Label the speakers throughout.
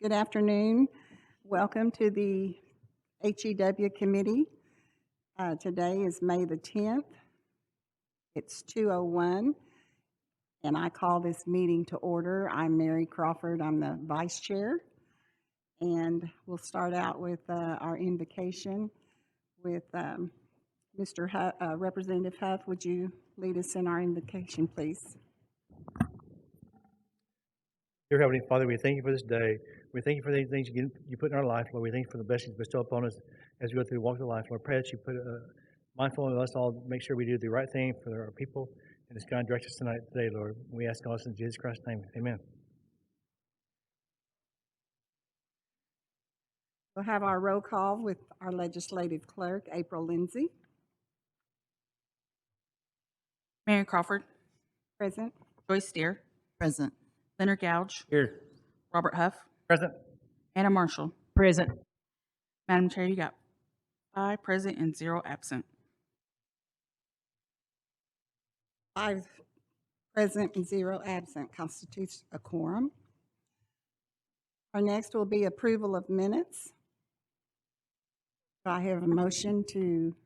Speaker 1: Good afternoon. Welcome to the HEW committee. Today is May the 10th. It's 2:01, and I call this meeting to order. I'm Mary Crawford. I'm the vice chair, and we'll start out with our invocation with Mr. Representative Huff. Would you lead us in our invocation, please?
Speaker 2: Dear Heavenly Father, we thank you for this day. We thank you for the things you put in our life, Lord. We thank you for the blessings bestowed upon us as we go through the walk of life. Lord, pray that you put mindful of us all, make sure we do the right thing for our people, and just God direct us today, Lord. We ask all this in Jesus Christ's name. Amen.
Speaker 1: We'll have our roll call with our legislative clerk, April Lindsay.
Speaker 3: Mary Crawford.
Speaker 1: Present.
Speaker 3: Joyce Steer.
Speaker 4: Present.
Speaker 3: Leonard Gouge.
Speaker 2: Here.
Speaker 3: Robert Huff.
Speaker 2: Present.
Speaker 3: Anna Marshall.
Speaker 4: Present.
Speaker 3: Madam Chair, you got 5 present and 0 absent.
Speaker 1: 5 present and 0 absent constitutes a quorum. Our next will be approval of minutes. Do I have a motion to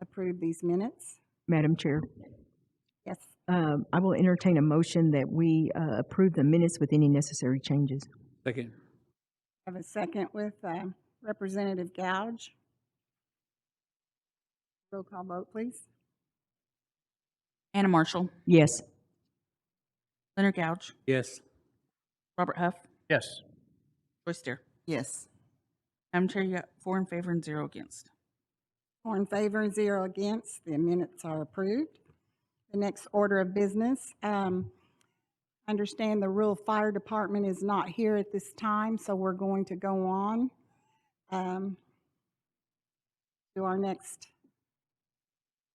Speaker 1: approve these minutes?
Speaker 4: Madam Chair,
Speaker 1: Yes.
Speaker 4: I will entertain a motion that we approve the minutes with any necessary changes.
Speaker 2: Second.
Speaker 1: I have a second with Representative Gouge. Roll call vote, please.
Speaker 3: Anna Marshall.
Speaker 4: Yes.
Speaker 3: Leonard Gouge.
Speaker 2: Yes.
Speaker 3: Robert Huff.
Speaker 2: Yes.
Speaker 3: Joyce Steer.
Speaker 4: Yes.
Speaker 3: Madam Chair, you got 4 in favor and 0 against.
Speaker 1: 4 in favor and 0 against. The minutes are approved. The next order of business. Understand the rural fire department is not here at this time, so we're going to go on to our next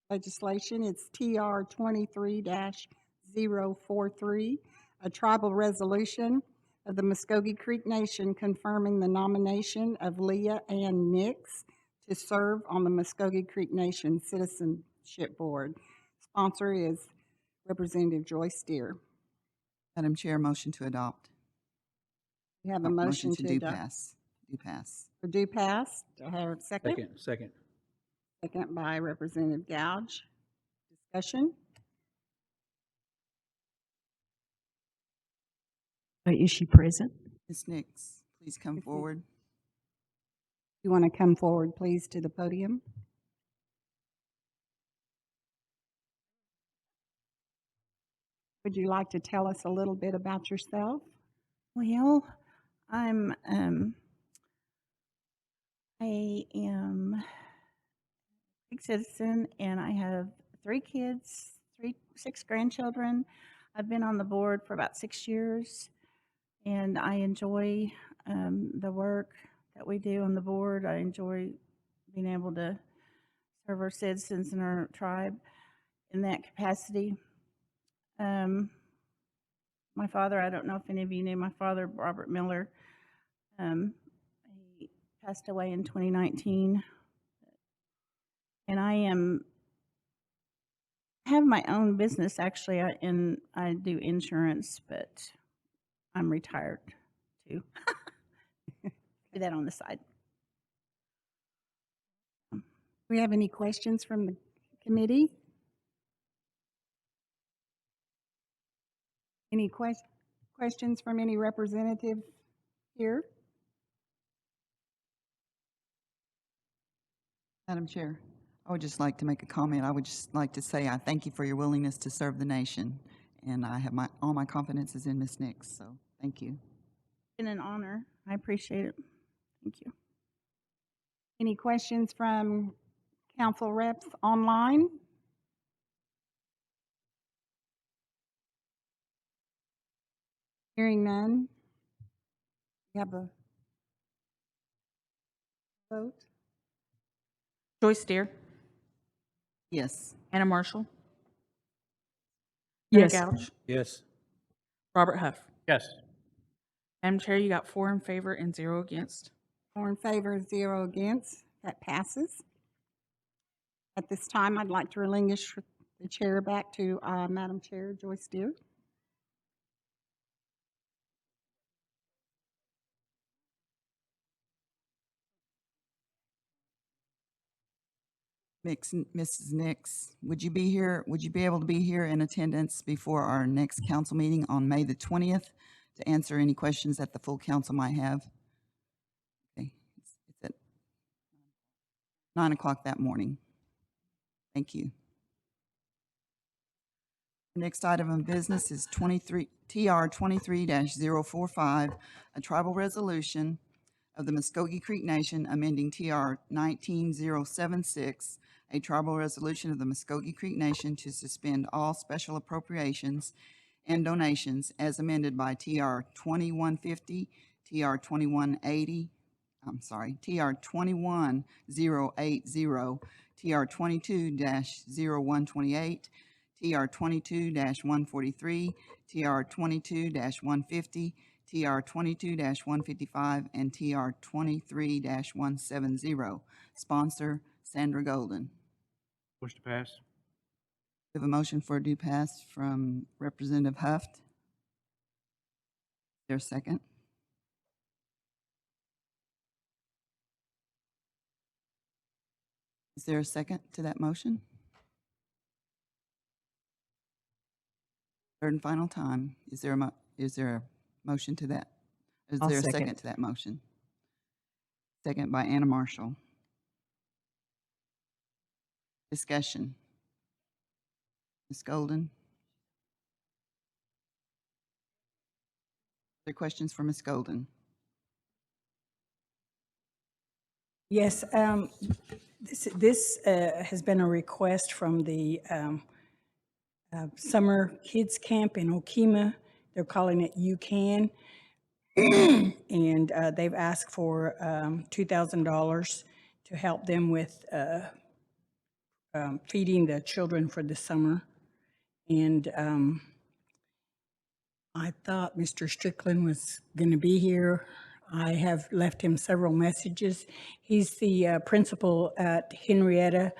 Speaker 1: legislation. It's TR 23-043, a tribal resolution of the Muskogee Creek Nation confirming the nomination of Leah Ann Nix to serve on the Muskogee Creek Nation Citizenship Board. Sponsor is Representative Joyce Steer.
Speaker 5: Madam Chair, motion to adopt.
Speaker 1: We have a motion to
Speaker 5: do
Speaker 1: adopt.
Speaker 5: pass. Do pass.
Speaker 1: For do pass. Do I have a second?
Speaker 2: Second.
Speaker 1: Second by Representative Gouge. Discussion?
Speaker 4: Is she present?
Speaker 5: Ms. Nix, please come forward.
Speaker 1: You want to come forward, please, to the podium? Would you like to tell us a little bit about yourself?
Speaker 6: Well, I am a big citizen, and I have 3 kids, 6 grandchildren. I've been on the board for about 6 years, and I enjoy the work that we do on the board. I enjoy being able to serve our citizens and our tribe in that capacity. My father, I don't know if any of you knew my father, Robert Miller. He passed away in 2019. And I have my own business, actually, and I do insurance, but I'm retired too. Do that on the side.
Speaker 1: Do we have any questions from the committee? Any questions from any representative here?
Speaker 5: Madam Chair, I would just like to make a comment. I would just like to say I thank you for your willingness to serve the nation, and I have all my confidence is in Ms. Nix, so thank you.
Speaker 6: It's been an honor. I appreciate it. Thank you.
Speaker 1: Any questions from council reps online? Hearing none. We have a vote.
Speaker 3: Joyce Steer.
Speaker 5: Yes.
Speaker 3: Anna Marshall.
Speaker 4: Yes.
Speaker 3: Leonard Gouge.
Speaker 2: Yes.
Speaker 3: Robert Huff.
Speaker 2: Yes.
Speaker 3: Madam Chair, you got 4 in favor and 0 against.
Speaker 1: 4 in favor, 0 against. That passes. At this time, I'd like to relinquish the chair back to Madam Chair Joyce Deere.
Speaker 5: Mrs. Nix, would you be here, would you be able to be here in attendance before our next council meeting on May the 20th to answer any questions that the full council might have? Okay, it's at 9 o'clock that morning. Thank you. The next item of business is TR 23-045, a tribal resolution of the Muskogee Creek Nation amending TR 19076, a tribal resolution of the Muskogee Creek Nation to suspend all special appropriations and donations as amended by TR 2150, TR 2180, TR 21080, TR 22-0128, TR 22-143, TR 22-150, TR 22-155, and TR 23-170. Sponsor, Sandra Golden.
Speaker 2: Motion to pass.
Speaker 5: We have a motion for due pass from Representative Huft. Is there a second? Is there a second to that motion? Third and final time. Is there a motion to that? Is
Speaker 4: I'll
Speaker 5: there a
Speaker 4: second.
Speaker 5: second to that motion? Second by Anna Marshall. Discussion. Ms. Golden? Are there questions for Ms. Golden?
Speaker 7: Yes, this has been a request from the summer kids camp in Okemah. They're calling it You Can. And they've asked for $2,000 to help them with feeding the children for the summer. And I thought Mr. Strickland was going to be here. I have left him several messages. He's the principal at Henrietta,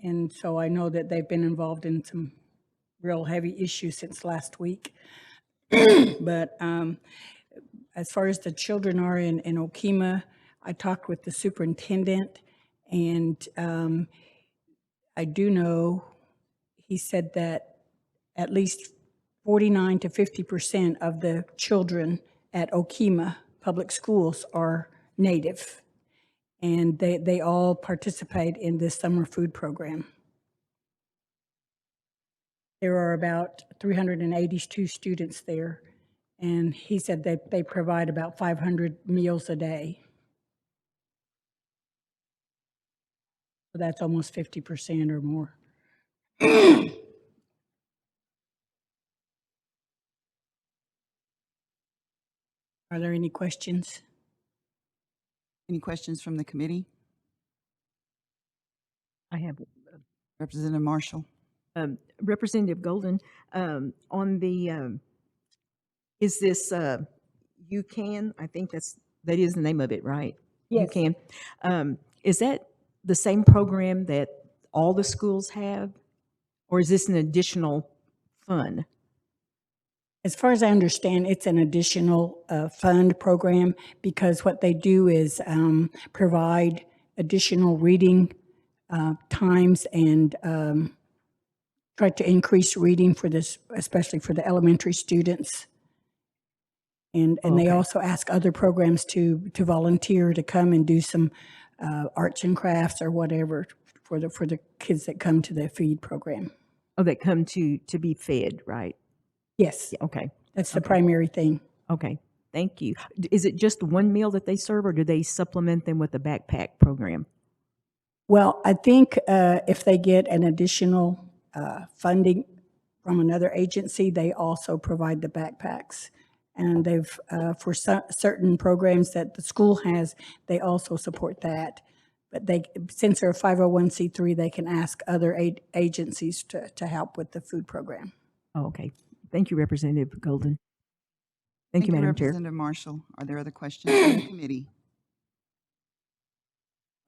Speaker 7: and so I know that they've been involved in some real heavy issues since last week. But as far as the children are in Okemah, I talked with the superintendent, and I do know, he said that at least 49 to 50% of the children at Okemah Public Schools are Native, and they all participate in this summer food program. There are about 382 students there, and he said that they provide about 500 meals a day. So that's almost 50% or more. Are there any questions?
Speaker 5: Any questions from the committee?
Speaker 4: I have
Speaker 5: Representative Marshall?
Speaker 4: Representative Golden, on the, is this, You Can, I think that is the name of it, right? You
Speaker 7: Yes.
Speaker 4: Can. Is that the same program that all the schools have? Or is this an additional fund?
Speaker 7: As far as I understand, it's an additional fund program, because what they do is provide additional reading times and try to increase reading for this, especially for the elementary students. And they
Speaker 4: Okay.
Speaker 7: also ask other programs to volunteer to come and do some arts and crafts or whatever for the kids that come to the feed program.
Speaker 4: Oh, that come to be fed, right?
Speaker 7: Yes,
Speaker 4: Yeah, okay,
Speaker 7: that's the
Speaker 4: okay.
Speaker 7: primary thing.
Speaker 4: okay. Thank you. Is it just one meal that they serve, or do they supplement them with the backpack program?
Speaker 7: Well, I think if they get an additional funding from another agency, they also provide the backpacks. And they've, for certain programs that the school has, they also support that. But they, since they're a 501c3, they can ask other agencies to help with the food program.
Speaker 4: Oh, okay. Thank you, Representative Golden. Thank you, Madam Chair.
Speaker 5: Representative Marshall. Are there other questions from the committee?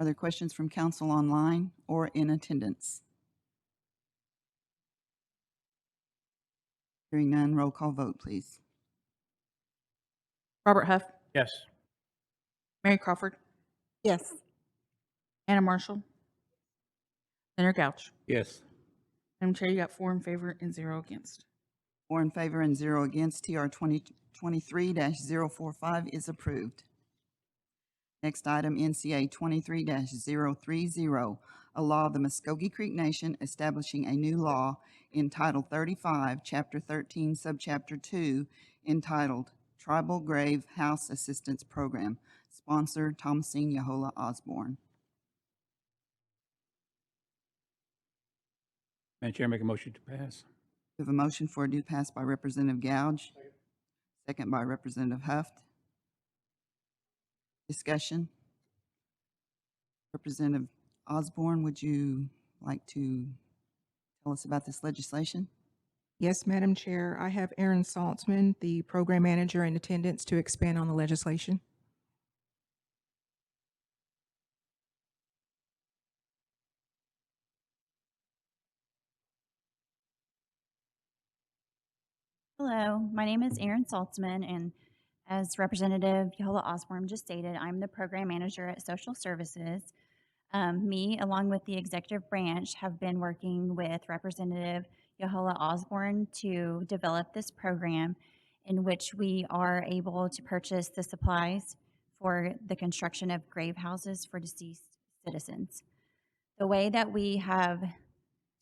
Speaker 5: Are there questions from council online or in attendance? Hearing none, roll call vote, please.
Speaker 3: Robert Huff,
Speaker 2: Yes.
Speaker 3: Mary Crawford,
Speaker 1: Yes.
Speaker 3: Anna Marshall, Leonard Gouch.
Speaker 2: Yes.
Speaker 3: Madam Chair, you got 4 in favor and 0 against.
Speaker 5: 4 in favor and 0 against. TR 2023-045 is approved. Next item, NCA 23-030, a law of the Muskogee Creek Nation establishing a new law in Title 35, Chapter 13, Subchapter 2, entitled Tribal Grave House Assistance Program. Sponsor, Thomasine Yahola Osborne.
Speaker 8: Madam Chair, make a motion to pass.
Speaker 5: We have a motion for a due pass by Representative Gouge, second by Representative Huft. Discussion. Representative Osborne, would you like to tell us about this legislation?
Speaker 9: Yes, Madam Chair. I have Aaron Saltzman, the program manager, in attendance to expand on the legislation.
Speaker 10: Hello, my name is Erin Saltzman, and as Representative Yola Osborne just stated, I'm the program manager at Social Services. Me, along with the executive branch, have been working with Representative Yola Osborne to develop this program in which we are able to purchase the supplies for the construction of grave houses for deceased citizens. The way that we have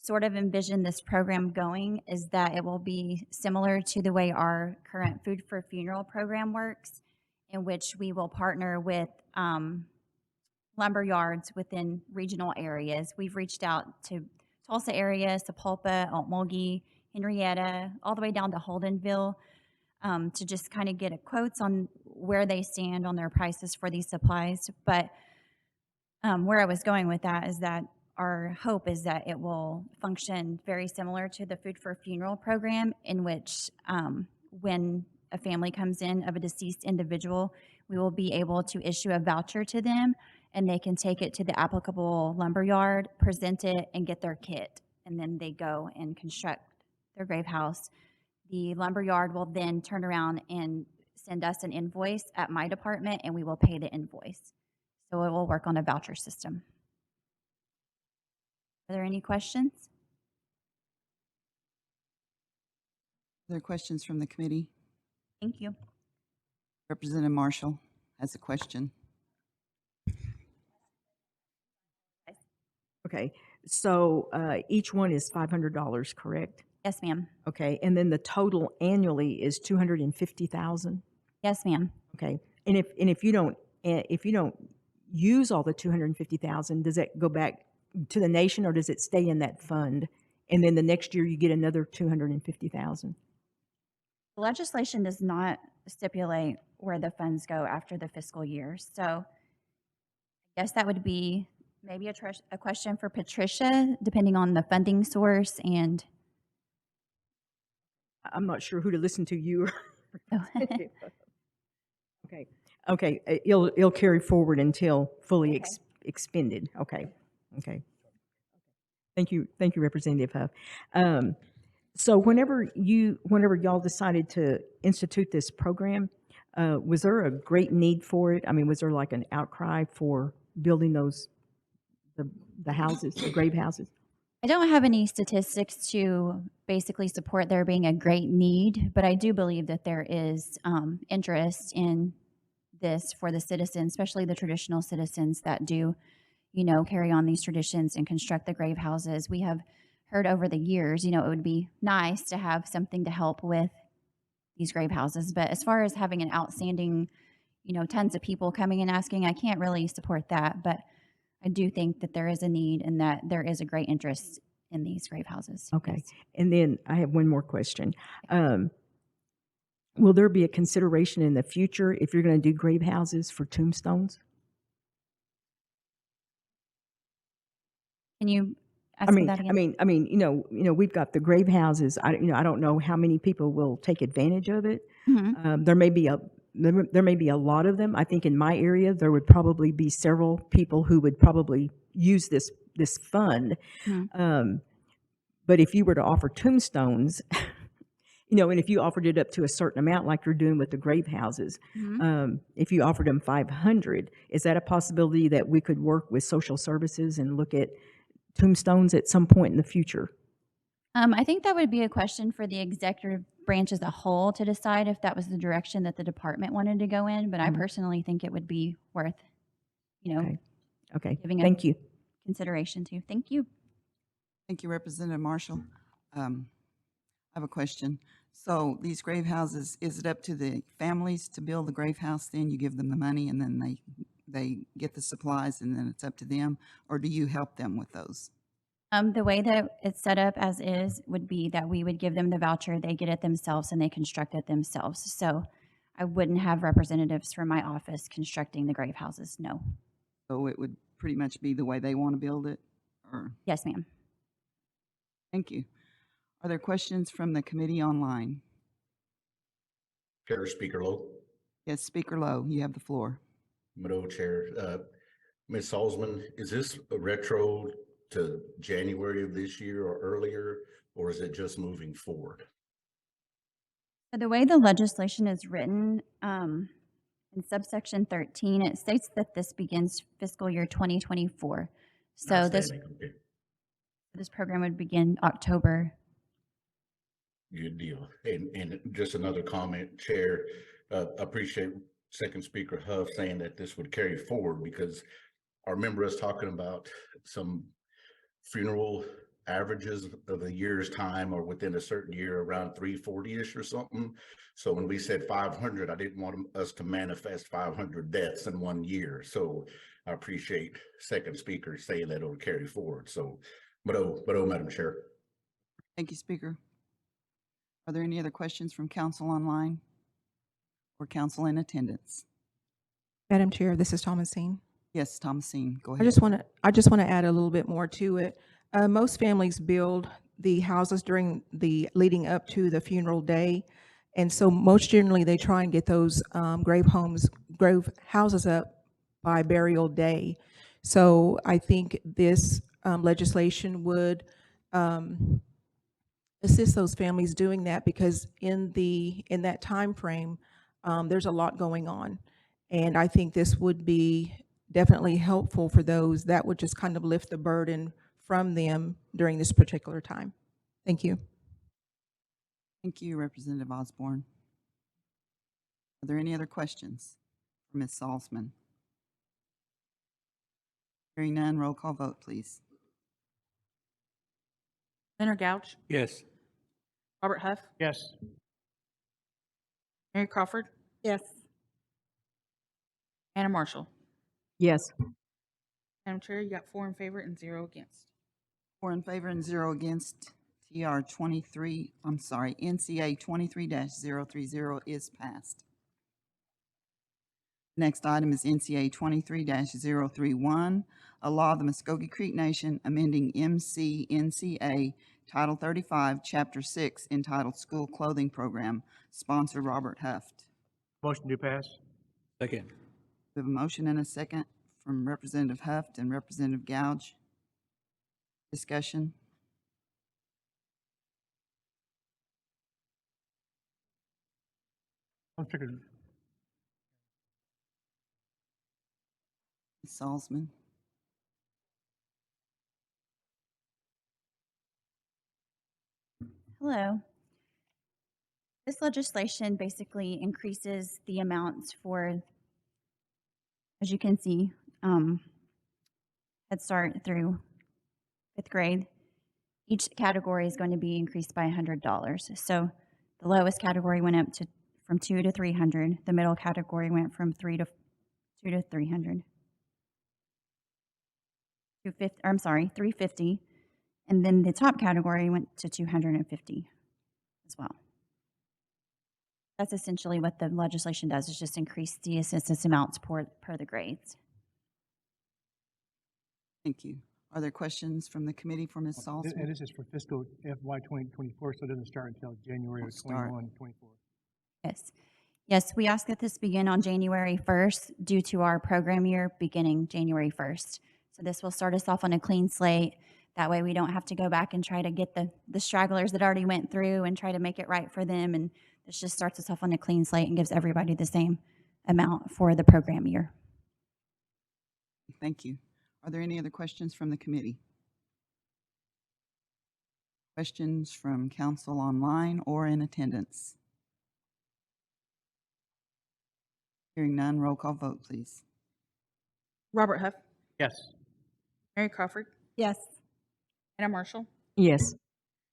Speaker 10: sort of envisioned this program going is that it will be similar to the way our current Food for Funeral program works, in which we will partner with lumber yards within regional areas. We've reached out to Tulsa area, Sapulpa, Okmulgee, Henrietta, all the way down to Holdenville, to just kind of get a quotes on where they stand on their prices for these supplies. But where I was going with that is that our hope is that it will function very similar to the Food for a Funeral program, in which when a family comes in of a deceased individual, we will be able to issue a voucher to them, and they can take it to the applicable lumber yard, present it, and get their kit. And then they go and construct their grave house. The lumber yard will then turn around and send us an invoice at my department, and we will pay the invoice. So it will work on a voucher system. Are there any questions?
Speaker 5: Are there questions from the committee?
Speaker 10: Thank you.
Speaker 5: Representative Marshall has a question.
Speaker 4: Okay, so each one is $500, correct?
Speaker 10: Yes, ma'am.
Speaker 4: Okay, and then the total annually is $250,000.
Speaker 10: Yes, ma'am.
Speaker 4: Okay, and if you don't use all the $250,000, does that go back to the nation, or does it stay in that fund? And then the next year you get another $250,000.
Speaker 10: The legislation does not stipulate where the funds go after the fiscal year. So I guess that would be maybe a question for Patricia, depending on the funding source. And
Speaker 4: I'm not sure who to listen to, you.
Speaker 10: oh,
Speaker 4: Okay, it'll carry forward until fully
Speaker 10: Okay.
Speaker 4: expended. Okay. Thank you, Representative Huff. So whenever y'all decided to institute this program, was there a great need for it? I mean, was there like an outcry for building the houses, the grave houses?
Speaker 10: I don't have any statistics to basically support there being a great need, but I do believe that there is interest in this for the citizens, especially the traditional citizens that do, carry on these traditions and construct the grave houses. We have heard over the years, it would be nice to have something to help with these grave houses. But as far as having an outstanding, tons of people coming and asking, I can't really support that. But I do think that there is a need and that there is a great interest in these grave houses.
Speaker 4: Okay.
Speaker 10: Yes.
Speaker 4: And then I have one more question. Will there be a consideration in the future if you're going to do grave houses for tombstones?
Speaker 10: Can you ask me that again?
Speaker 4: I mean, we've got the grave houses. I don't know how many people will take advantage of it.
Speaker 10: Mhm.
Speaker 4: There may be a lot of them. I think in my area there would probably be several people who would probably use this fund.
Speaker 10: Mhm.
Speaker 4: But if you were to offer tombstones, you know, and if you offered it up to a certain amount, like you're doing with the grave houses, if you offered them 500, is that a possibility that we could work with social services and look at tombstones at some point in the future?
Speaker 10: I think that would be a question for the executive branch as a whole to decide if that was the direction that the department wanted to go in, but I personally think it would be worth, you know,
Speaker 4: Okay. Okay,
Speaker 10: giving a
Speaker 4: thank you.
Speaker 10: consideration to. Thank you.
Speaker 5: Thank you, Representative Marshall. I have a question. So these grave houses, is it up to the families to build the grave house, then you give them the money and then they get the supplies and then it's up to them? Or do you help them with those?
Speaker 10: The way that it's set up as is would be that we would give them the voucher, they get it themselves, and they construct it themselves. So I wouldn't have representatives from my office constructing the grave houses, no.
Speaker 5: So it would pretty much be the way they want to build it? Or,
Speaker 10: Yes, ma'am.
Speaker 5: thank you. Are there questions from the committee online?
Speaker 11: Chair, Speaker Lowe,
Speaker 5: Yes, Speaker Lowe, you have the floor.
Speaker 11: Madam Chair, Ms. Salzman, is this a retro to January of this year or earlier, or is it just moving forward?
Speaker 10: So the way the legislation is written, in subsection 13, it states that this begins fiscal year 2024. So
Speaker 11: Outstanding. Okay,
Speaker 10: this program would begin October.
Speaker 11: good deal. And just another comment, Chair, appreciate Second Speaker Huff saying that this would carry forward, because I remember us talking about some funeral averages of a year's time or within a certain year around 340-ish or something. So when we said 500, I didn't want us to manifest 500 deaths in 1 year. So I appreciate Second Speaker saying that it'll carry forward. So, but Madam Chair.
Speaker 5: Thank you, Speaker. Are there any other questions from council online or council in attendance?
Speaker 9: Madam Chair, this is Thomasine.
Speaker 5: Yes, Thomasine, go
Speaker 9: I
Speaker 5: ahead.
Speaker 9: just want to add a little bit more to it. Most families build the houses during the leading up to the funeral day. And so most generally they try and get those grave houses up by burial day. So I think this legislation would assist those families doing that, because in that time frame, there's a lot going on. And I think this would be definitely helpful for those. That would just kind of lift the burden from them during this particular time. Thank you.
Speaker 5: Thank you, Representative Osborne. Are there any other questions for Ms. Salzman? Hearing none, roll call vote, please.
Speaker 3: Leonard Gouch,
Speaker 8: Yes.
Speaker 3: Robert Huff,
Speaker 2: Yes.
Speaker 3: Mary Crawford,
Speaker 6: Yes.
Speaker 3: Anna Marshall.
Speaker 4: Yes.
Speaker 3: Madam Chair, you got 4 in favor and 0 against.
Speaker 5: 4 in favor and 0 against. NCA 23-030 is passed. Next item is NCA 23-031, a law of the Muskogee Creek Nation amending NCA Title 35, Chapter 6, entitled School Clothing Program, sponsor Robert Huft.
Speaker 2: Motion to pass.
Speaker 8: Second.
Speaker 5: We have a motion and a second from Representative Huft and Representative Gouge. Discussion. Ms. Salzman.
Speaker 10: Hello. This legislation basically increases the amounts for, as you can see, Head Start through 5th grade. Each category is going to be increased by $100. So the lowest category went up from 2 to 300. The middle category went from 2 to 300. 350. And then the top category went to 250 as well. That's essentially what the legislation does, is just increase the assistance amounts per the grades.
Speaker 5: Thank you. Are there questions from the committee for Ms.
Speaker 2: And
Speaker 5: Salzman?
Speaker 2: this is for fiscal FY 2024, so it doesn't start until January of
Speaker 5: Won't start.
Speaker 2: 24.
Speaker 10: Yes. Yes, we ask that this begin on January 1st due to our program year beginning January 1st. So this will start us off on a clean slate. That way we don't have to go back and try to get the stragglers that already went through and try to make it right for them. And this just starts us off on a clean slate and gives everybody the same amount for the program year.
Speaker 5: Thank you. Are there any other questions from the committee? Questions from council online or in attendance? Hearing none, roll call vote, please.
Speaker 3: Robert Huff,
Speaker 2: Yes.
Speaker 3: Mary Crawford,
Speaker 1: Yes.
Speaker 3: Anna Marshall,
Speaker 4: Yes.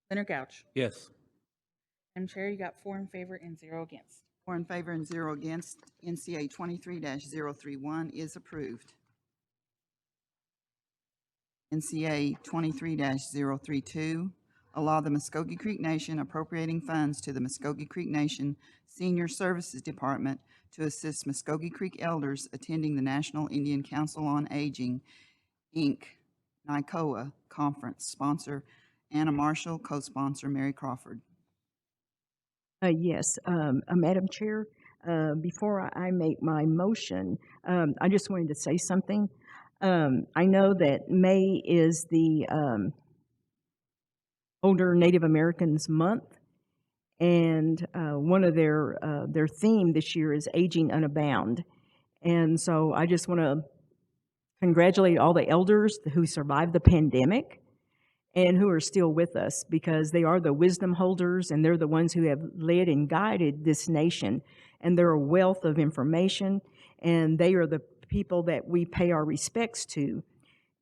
Speaker 3: Leonard Gouch.
Speaker 8: Yes.
Speaker 3: Madam Chair, you got 4 in favor and 0 against.
Speaker 5: 4 in favor and 0 against. NCA 23-031 is approved. NCA 23-032, allow the Muskogee Creek Nation appropriating funds to the Muskogee Creek Nation Senior Services Department to assist Muskogee Creek elders attending the National Indian Council on Aging, Inc., NICOA Conference. Sponsor Anna Marshall, co-sponsor Mary Crawford.
Speaker 4: Yes, Madam Chair, before I make my motion, I just wanted to say something. I know that May is the Older Native Americans Month, and one of their theme this year is Aging Unabound. And so I just want to congratulate all the elders who survived the pandemic and who are still with us, because they are the wisdom holders and they're the ones who have led and guided this nation, and they're a wealth of information, and they are the people that we pay our respects to.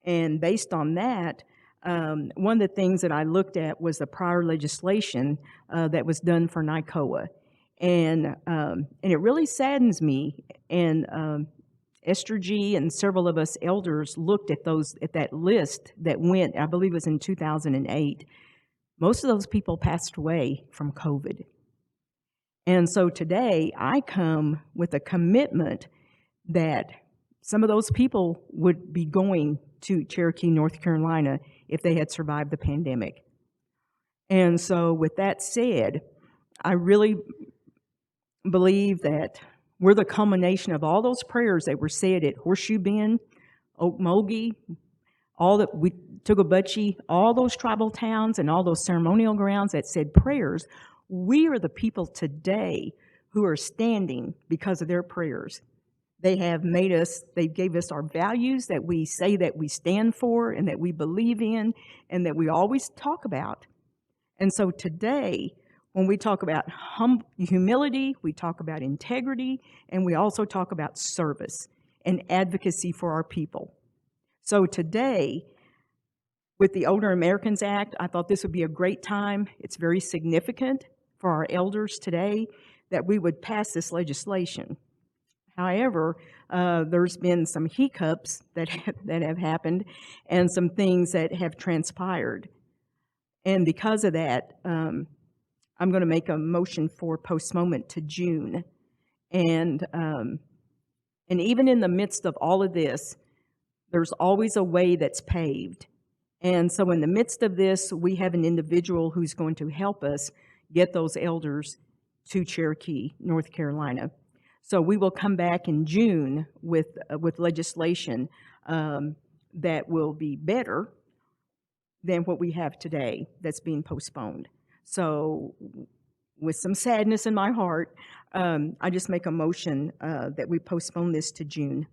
Speaker 4: And based on that, one of the things that I looked at was the prior legislation that was done for NICOA, and it really saddens me. And Esther G. and several of us elders looked at that list that went, I believe it was in 2008. Most of those people passed away from COVID. And so today I come with a commitment that some of those people would be going to Cherokee, North Carolina if they had survived the pandemic. And so with that said, I really believe that we're the culmination of all those prayers that were said at Horseshoe Bend, Okmulgee, Togobuchi, all those tribal towns and all those ceremonial grounds that said prayers. We are the people today who are standing because of their prayers. They gave us our values that we say that we stand for and that we believe in and that we always talk about. And so today, when we talk about humility, we talk about integrity, and we also talk about service and advocacy for our people. So today, with the Older Americans Act, I thought this would be a great time. It's very significant for our elders today that we would pass this legislation. However, there's been some hiccups that have happened and some things that have transpired. And because of that, I'm going to make a motion for postponement to June. And even in the midst of all of this, there's always a way that's paved. And so in the midst of this, we have an individual who's going to help us get those elders to Cherokee, North Carolina. So we will come back in June with legislation that will be better than what we have today that's being postponed. So with some sadness in my heart, I just make a motion that we postpone this to June,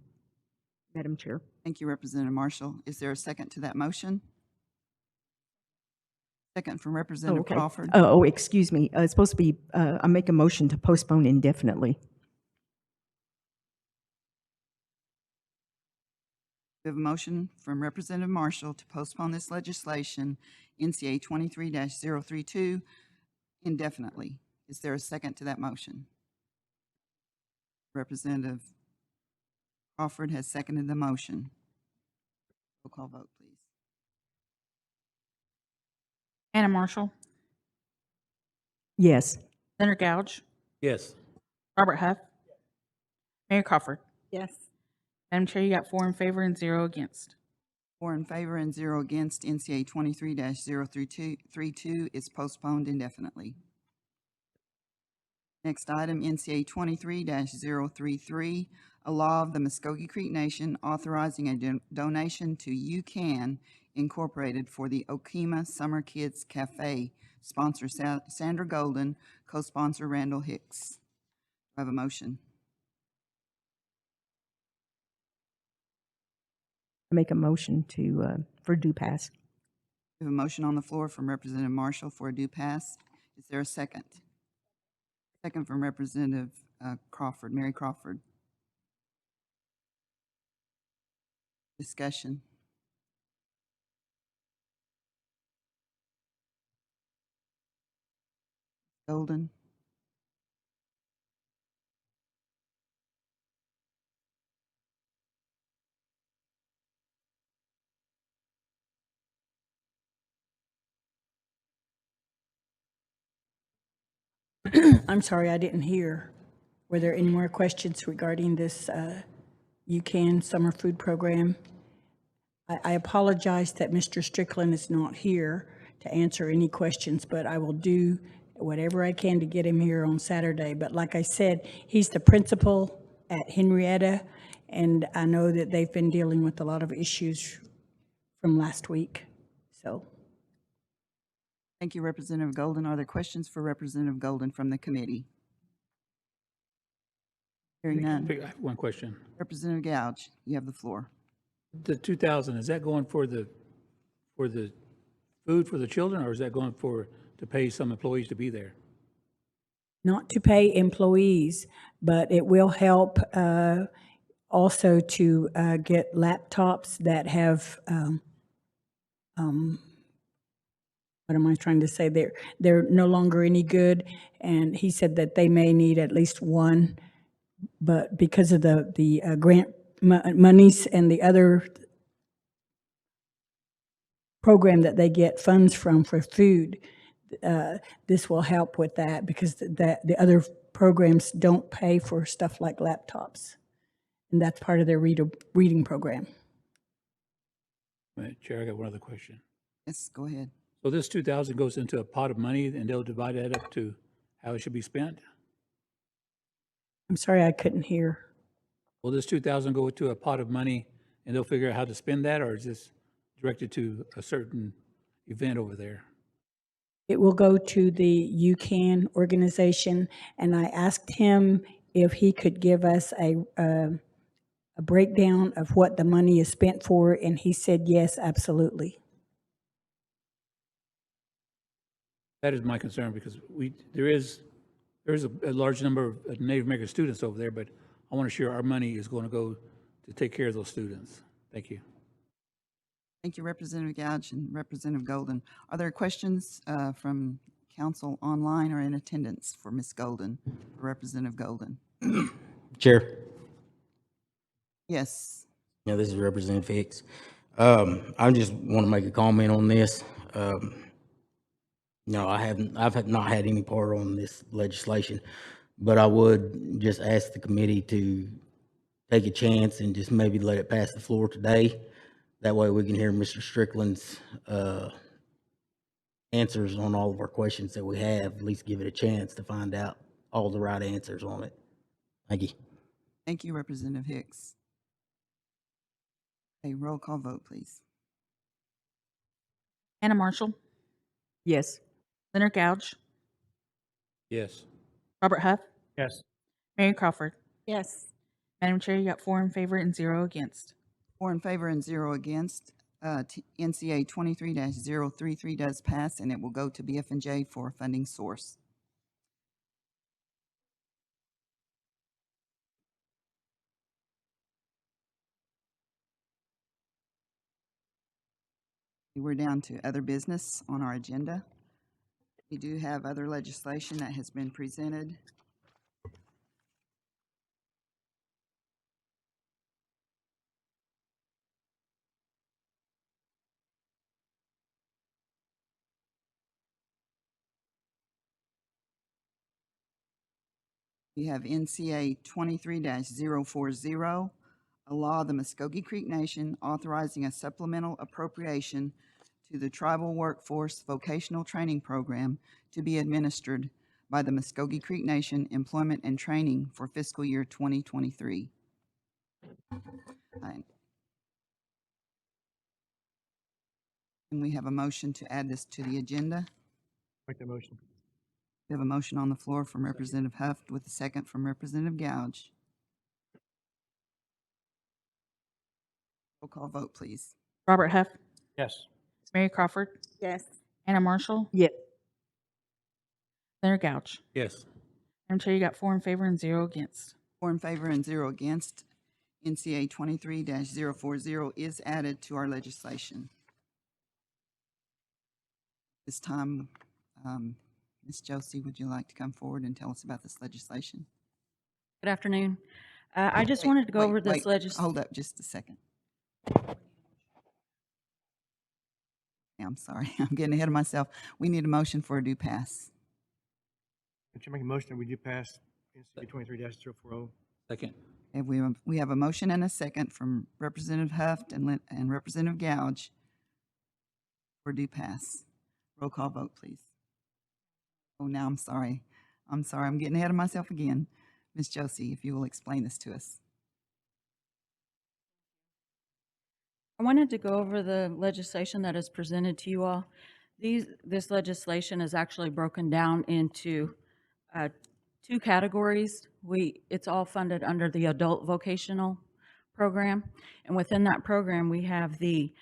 Speaker 4: Madam Chair.
Speaker 5: Thank you, Representative Marshall. Is there a second to that motion? Second from Representative Crawford.
Speaker 4: Excuse me. It's supposed to be, I make a motion to postpone indefinitely.
Speaker 5: We have a motion from Representative Marshall to postpone this legislation, NCA 23-032, indefinitely. Is there a second to that motion? Representative Crawford has seconded the motion. Roll call vote, please.
Speaker 3: Anna Marshall,
Speaker 4: Yes.
Speaker 3: Leonard Gouch,
Speaker 8: Yes.
Speaker 3: Robert Huff, Mary Crawford.
Speaker 1: Yes.
Speaker 3: Madam Chair, you got 4 in favor and 0 against.
Speaker 5: 4 in favor and 0 against. NCA 23-032 is postponed indefinitely. Next item, NCA 23-033, a law of the Muskogee Creek Nation authorizing a donation to UCAN Incorporated for the Okema Summer Kids Cafe. Sponsor Sandra Golden, co-sponsor Randall Hicks. Do I have a motion?
Speaker 4: Make a motion to, for due pass.
Speaker 5: We have a motion on the floor from Representative Marshall for a due pass. Is there a second? Second from Representative Crawford, Mary Crawford. Discussion. Golden.
Speaker 7: I'm sorry, I didn't hear. Were there any more questions regarding this UCAN summer food program? I apologize that Mr. Strickland is not here to answer any questions, but I will do whatever I can to get him here on Saturday. But like I said, he's the principal at Henrietta, and I know that they've been dealing with a lot of issues from last week, so.
Speaker 5: Thank you, Representative Golden. Are there questions for Representative Golden from the committee? Hearing none.
Speaker 8: I have one question.
Speaker 5: Representative Gouge, you have the floor.
Speaker 8: The 2,000, is that going for the food for the children, or is that going to pay some employees to be there?
Speaker 7: Not to pay employees, but it will help also to get laptops that have, what am I trying to say? They're no longer any good, and he said that they may need at least one, but because of the grant monies and the other program that they get funds from for food, this will help with that, because the other programs don't pay for stuff like laptops, and that's part of their reading program.
Speaker 8: Right, Chair, I got one other question.
Speaker 5: Yes, go ahead.
Speaker 8: So this 2,000 goes into a pot of money, and they'll divide that up to how it should be spent?
Speaker 7: I'm sorry, I couldn't hear.
Speaker 8: Will this 2,000 go to a pot of money, and they'll figure out how to spend that, or is this directed to a certain event over there?
Speaker 7: It will go to the UCAN organization, and I asked him if he could give us a breakdown of what the money is spent for, and he said yes, absolutely.
Speaker 8: That is my concern, because there is a large number of Native American students over there, but I want to sure our money is going to go to take care of those students. Thank you.
Speaker 5: Thank you, Representative Gouge and Representative Golden. Are there questions from council online or in attendance for Ms. Golden, for Representative Golden?
Speaker 12: Chair.
Speaker 5: Yes.
Speaker 12: Yeah, this is Representative Hicks. I just want to make a comment on this. No, I've not had any part on this legislation, but I would just ask the committee to take a chance and just maybe let it pass the floor today. That way we can hear Mr. Strickland's answers on all of our questions that we have, at least give it a chance to find out all the right answers on it. Thank you.
Speaker 5: Thank you, Representative Hicks. A roll call vote, please.
Speaker 3: Anna Marshall,
Speaker 4: Yes.
Speaker 3: Leonard Gouge,
Speaker 8: Yes.
Speaker 3: Robert Huff,
Speaker 2: Yes.
Speaker 3: Mary Crawford.
Speaker 6: Yes.
Speaker 3: Madam Chair, you got 4 in favor and 0 against.
Speaker 5: 4 in favor and 0 against. NCA 23-033 does pass, and it will go to BF&J for a funding source. We're down to other business on our agenda. We do have other legislation that has been presented. We have NCA 23-040, a law of the Muskogee Creek Nation authorizing a supplemental appropriation to the Tribal Workforce Vocational Training Program to be administered by the Muskogee Creek Nation Employment and Training for fiscal year 2023. Can we have a motion to add this to the agenda?
Speaker 2: Make that motion.
Speaker 5: We have a motion on the floor from Representative Huff with a second from Representative Gouge. Roll call vote, please.
Speaker 3: Robert Huff,
Speaker 2: Yes.
Speaker 3: Mary Crawford,
Speaker 1: Yes.
Speaker 3: Anna Marshall,
Speaker 4: Yes.
Speaker 3: Leonard Gouch.
Speaker 8: Yes.
Speaker 3: Madam Chair, you got 4 in favor and 0 against.
Speaker 5: 4 in favor and 0 against. NCA 23-040 is added to our legislation. This time, Ms. Josie, would you like to come forward and tell us about this legislation?
Speaker 13: Good afternoon. I just
Speaker 5: Wait,
Speaker 13: wanted to go
Speaker 5: wait,
Speaker 13: over this
Speaker 5: wait, Hold up just a second. I'm sorry, I'm getting ahead of myself. We need a motion for a due pass.
Speaker 2: Madam Chair, make a motion that we do pass NCA 23-040.
Speaker 8: Second.
Speaker 5: And we have a motion and a second from Representative Huft and Representative Gouge for due pass. Roll call vote, please. Oh, now I'm sorry. I'm getting ahead of myself again. Ms. Josie, if you will explain this to us.
Speaker 13: I wanted to go over the legislation that is presented to you all. This legislation is actually broken down into 2 categories. It's all funded under the adult vocational program. And within that program, we have the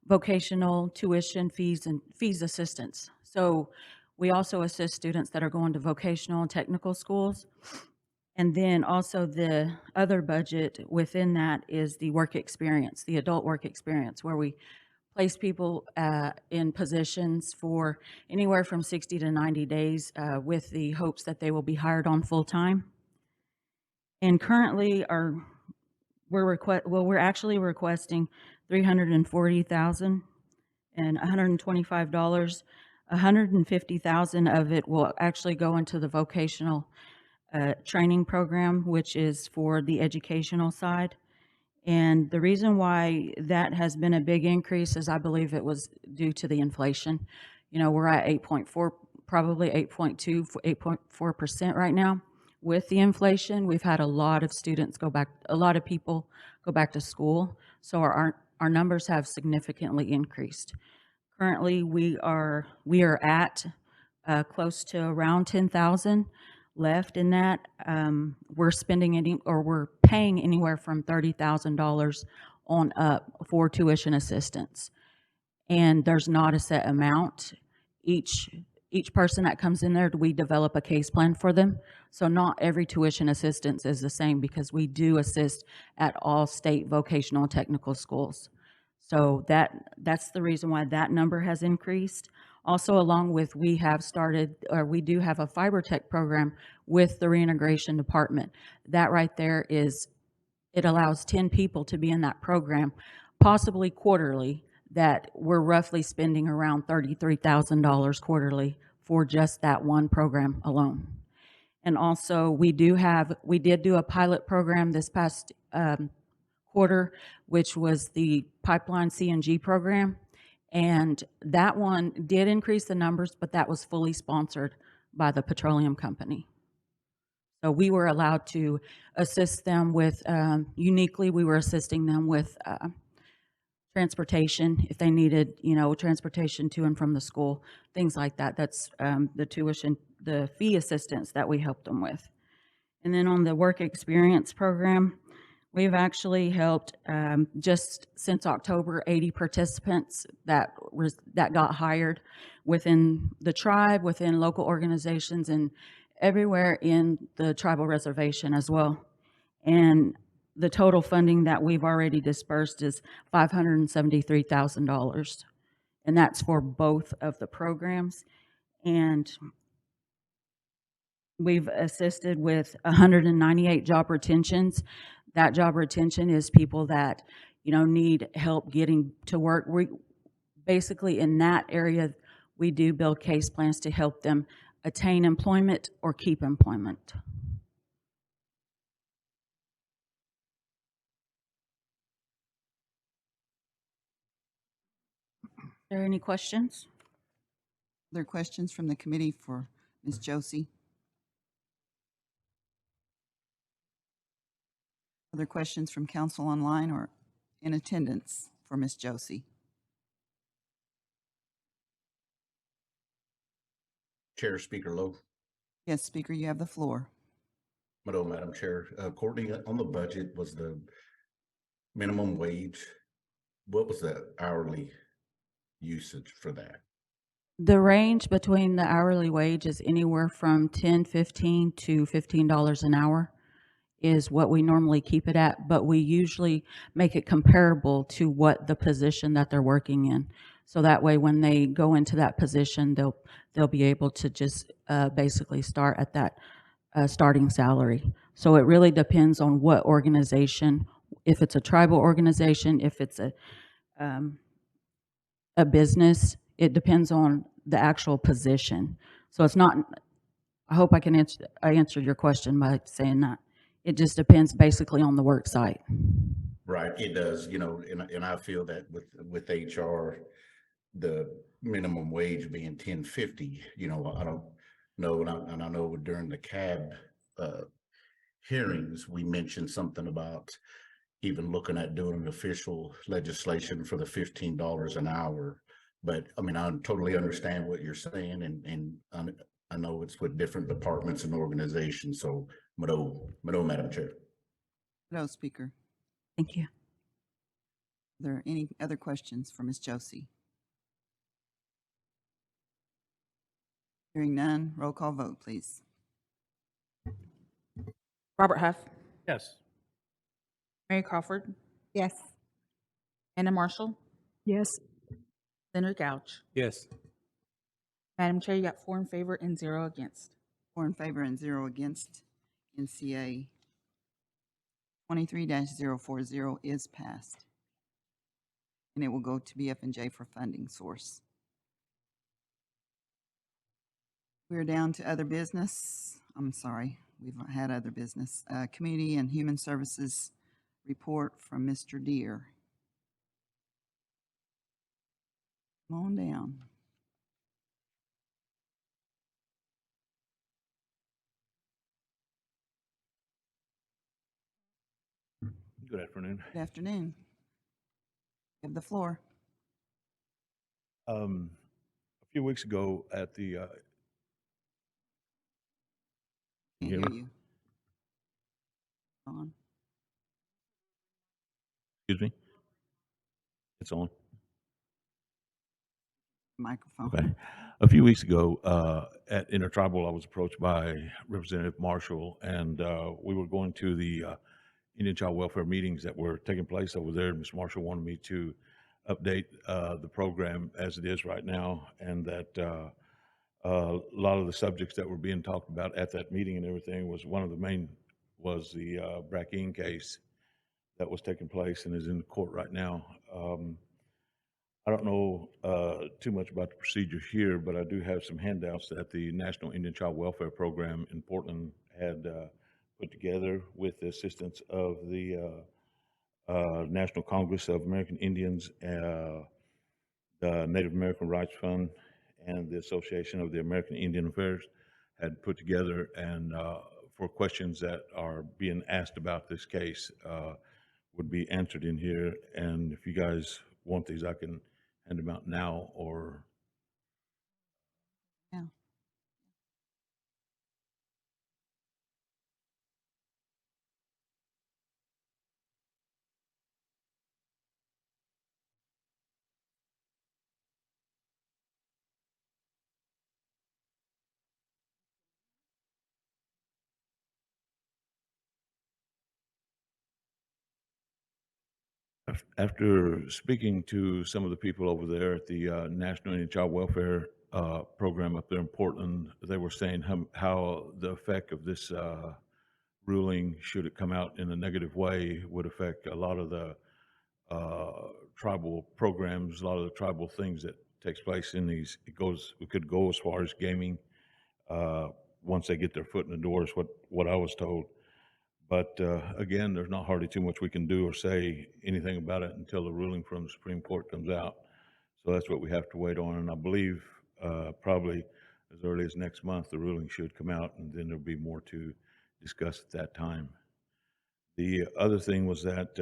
Speaker 13: vocational tuition fees and fees assistance. So we also assist students that are going to vocational and technical schools. And then also the other budget within that is the work experience, the adult work experience, where we place people in positions for anywhere from 60 to 90 days with the hopes that they will be hired on full-time. And currently we're actually requesting $340,000 and $125. $150,000 of it will actually go into the vocational training program, which is for the educational side. And the reason why that has been a big increase is I believe it was due to the inflation. You know, we're at 8.4, probably 8.2, 8.4% right now. With the inflation, we've had a lot of students go back, a lot of people go back to school. So our numbers have significantly increased. Currently, we are at close to around 10,000 left in that. We're we're paying anywhere from $30,000 on up for tuition assistance. And there's not a set amount. Each person that comes in there, we develop a case plan for them. So not every tuition assistance is the same because we do assist at all state vocational and technical schools. So that's the reason why that number has increased. Also, along with we do have a fiber tech program with the reintegration department. That right there it allows 10 people to be in that program, possibly quarterly, that we're roughly spending around $33,000 quarterly for just that one program alone. And also, we did do a pilot program this past quarter, which was the pipeline CNG program. And that one did increase the numbers, but that was fully sponsored by the petroleum company. So we were allowed to assist them with, uniquely, we were assisting them with transportation if they needed, transportation to and from the school, things like that. That's the tuition, the fee assistance that we helped them with. And then on the work experience program, we've actually helped just since October 80 participants that got hired within the tribe, within local organizations, and everywhere in the tribal reservation as well. And the total funding that we've already dispersed is $573,000, and that's for both of the programs. And we've assisted with 198 job retentions. That job retention is people that, need help getting to work. Basically, in that area, we do build case plans to help them attain employment or keep employment. Are there any questions?
Speaker 5: Are there questions from the committee for Ms. Josie? Other questions from council online or in attendance for Ms. Josie?
Speaker 11: Chair Speaker Lowe.
Speaker 5: Yes, Speaker, you have the floor.
Speaker 11: Madam Chair, Courtney, on the budget was the minimum wage. What was the hourly usage for that?
Speaker 13: The range between the hourly wage is anywhere from $10.15 to $15 an hour is what we normally keep it at, but we usually make it comparable to what the position that they're working in. So that way, when they go into that position, they'll be able to just basically start at that starting salary. So it really depends on what organization, if it's a tribal organization, if it's a business, it depends on the actual position. So it's not, I hope I answered your question by saying that. It just depends basically on the work site.
Speaker 11: Right, it does, and I feel that with HR, the minimum wage being 10.50, I don't know, and I know during the cab hearings, we mentioned something about even looking at doing an official legislation for the $15 an hour. But I mean, I totally understand what you're saying, and I know it's with different departments and organizations. So, Madam Chair.
Speaker 5: No, Speaker.
Speaker 13: Thank you.
Speaker 5: Are there any other questions for Ms. Josie? Hearing none, roll call vote, please.
Speaker 3: Robert Huff,
Speaker 2: Yes.
Speaker 3: Mary Crawford,
Speaker 1: Yes.
Speaker 3: Anna Marshall,
Speaker 4: Yes.
Speaker 3: Leonard Gouch.
Speaker 8: Yes.
Speaker 3: Madam Chair, you got 4 in favor and 0 against.
Speaker 5: 4 in favor and 0 against. NCA 23-040 is passed. And it will go to BF&J for funding source. We're down to other business. I'm sorry, we've had other business. Community and Human Services report from Mr. Deere. Come on down.
Speaker 14: Good afternoon.
Speaker 5: Good afternoon. You have the floor.
Speaker 14: A few weeks ago at the,
Speaker 5: Can't hear you. On.
Speaker 14: excuse me? It's on.
Speaker 5: Microphone.
Speaker 14: Okay. A few weeks ago at Intertribal, I was approached by Representative Marshall, and we were going to the Indian Child Welfare meetings that were taking place over there. Ms. Marshall wanted me to update the program as it is right now, and that a lot of the subjects that were being talked about at that meeting and everything was one of the main was the Brackeen case that was taking place and is in court right now. I don't know too much about the procedure here, but I do have some handouts that the National Indian Child Welfare Program in Portland had put together with the assistance of the National Congress of American Indians, the Native American Rights Fund, and the Association of the American Indian Affairs had put together, and for questions that are being asked about this case would be answered in here. And if you guys want these, I can hand them out now or.
Speaker 5: Yeah.
Speaker 14: After speaking to some of the people over there at the National Indian Child Welfare program up there in Portland, they were saying how the effect of this ruling, should it come out in a negative way, would affect a lot of the tribal programs, a lot of the tribal things that takes place in these. It could go as far as gaming once they get their foot in the door, is what I was told. But again, there's not hardly too much we can do or say anything about it until the ruling from the Supreme Court comes out. So that's what we have to wait on. And I believe probably as early as next month, the ruling should come out, and then there'll be more to discuss at that time. The other thing was that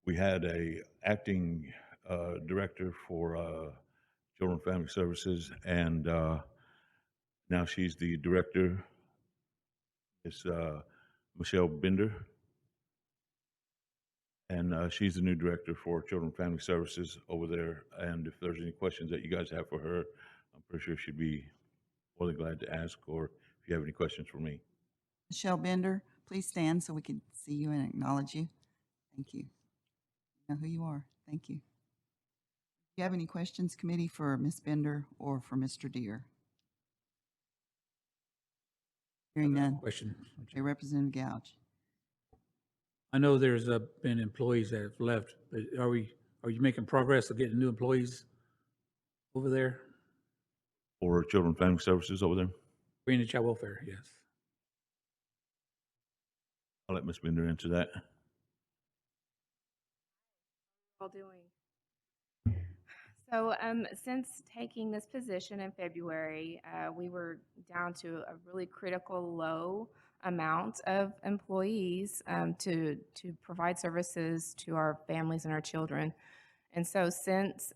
Speaker 14: we had a acting director for Children and Family Services, and now she's the director. It's Michelle Bender, and she's the new director for Children and Family Services over there. And if there's any questions that you guys have for her, I'm pretty sure she'd be more than glad to ask, or if you have any questions for me.
Speaker 5: Michelle Bender, please stand so we can see you and acknowledge you. Thank you. You know who you are. Thank you. Do you have any questions, committee, for Ms. Bender or for Mr. Deere? Hearing none.
Speaker 8: Question.
Speaker 5: Okay, Representative Gouge.
Speaker 8: I know there's been employees that have left, but are you making progress of getting new employees over there?
Speaker 14: For Children and Family Services over there,
Speaker 8: Green and Child Welfare, yes.
Speaker 14: I'll let Ms. Bender answer that.
Speaker 15: All doing. So since taking this position in February, we were down to a really critical low amount of employees to provide services to our families and our children. And so since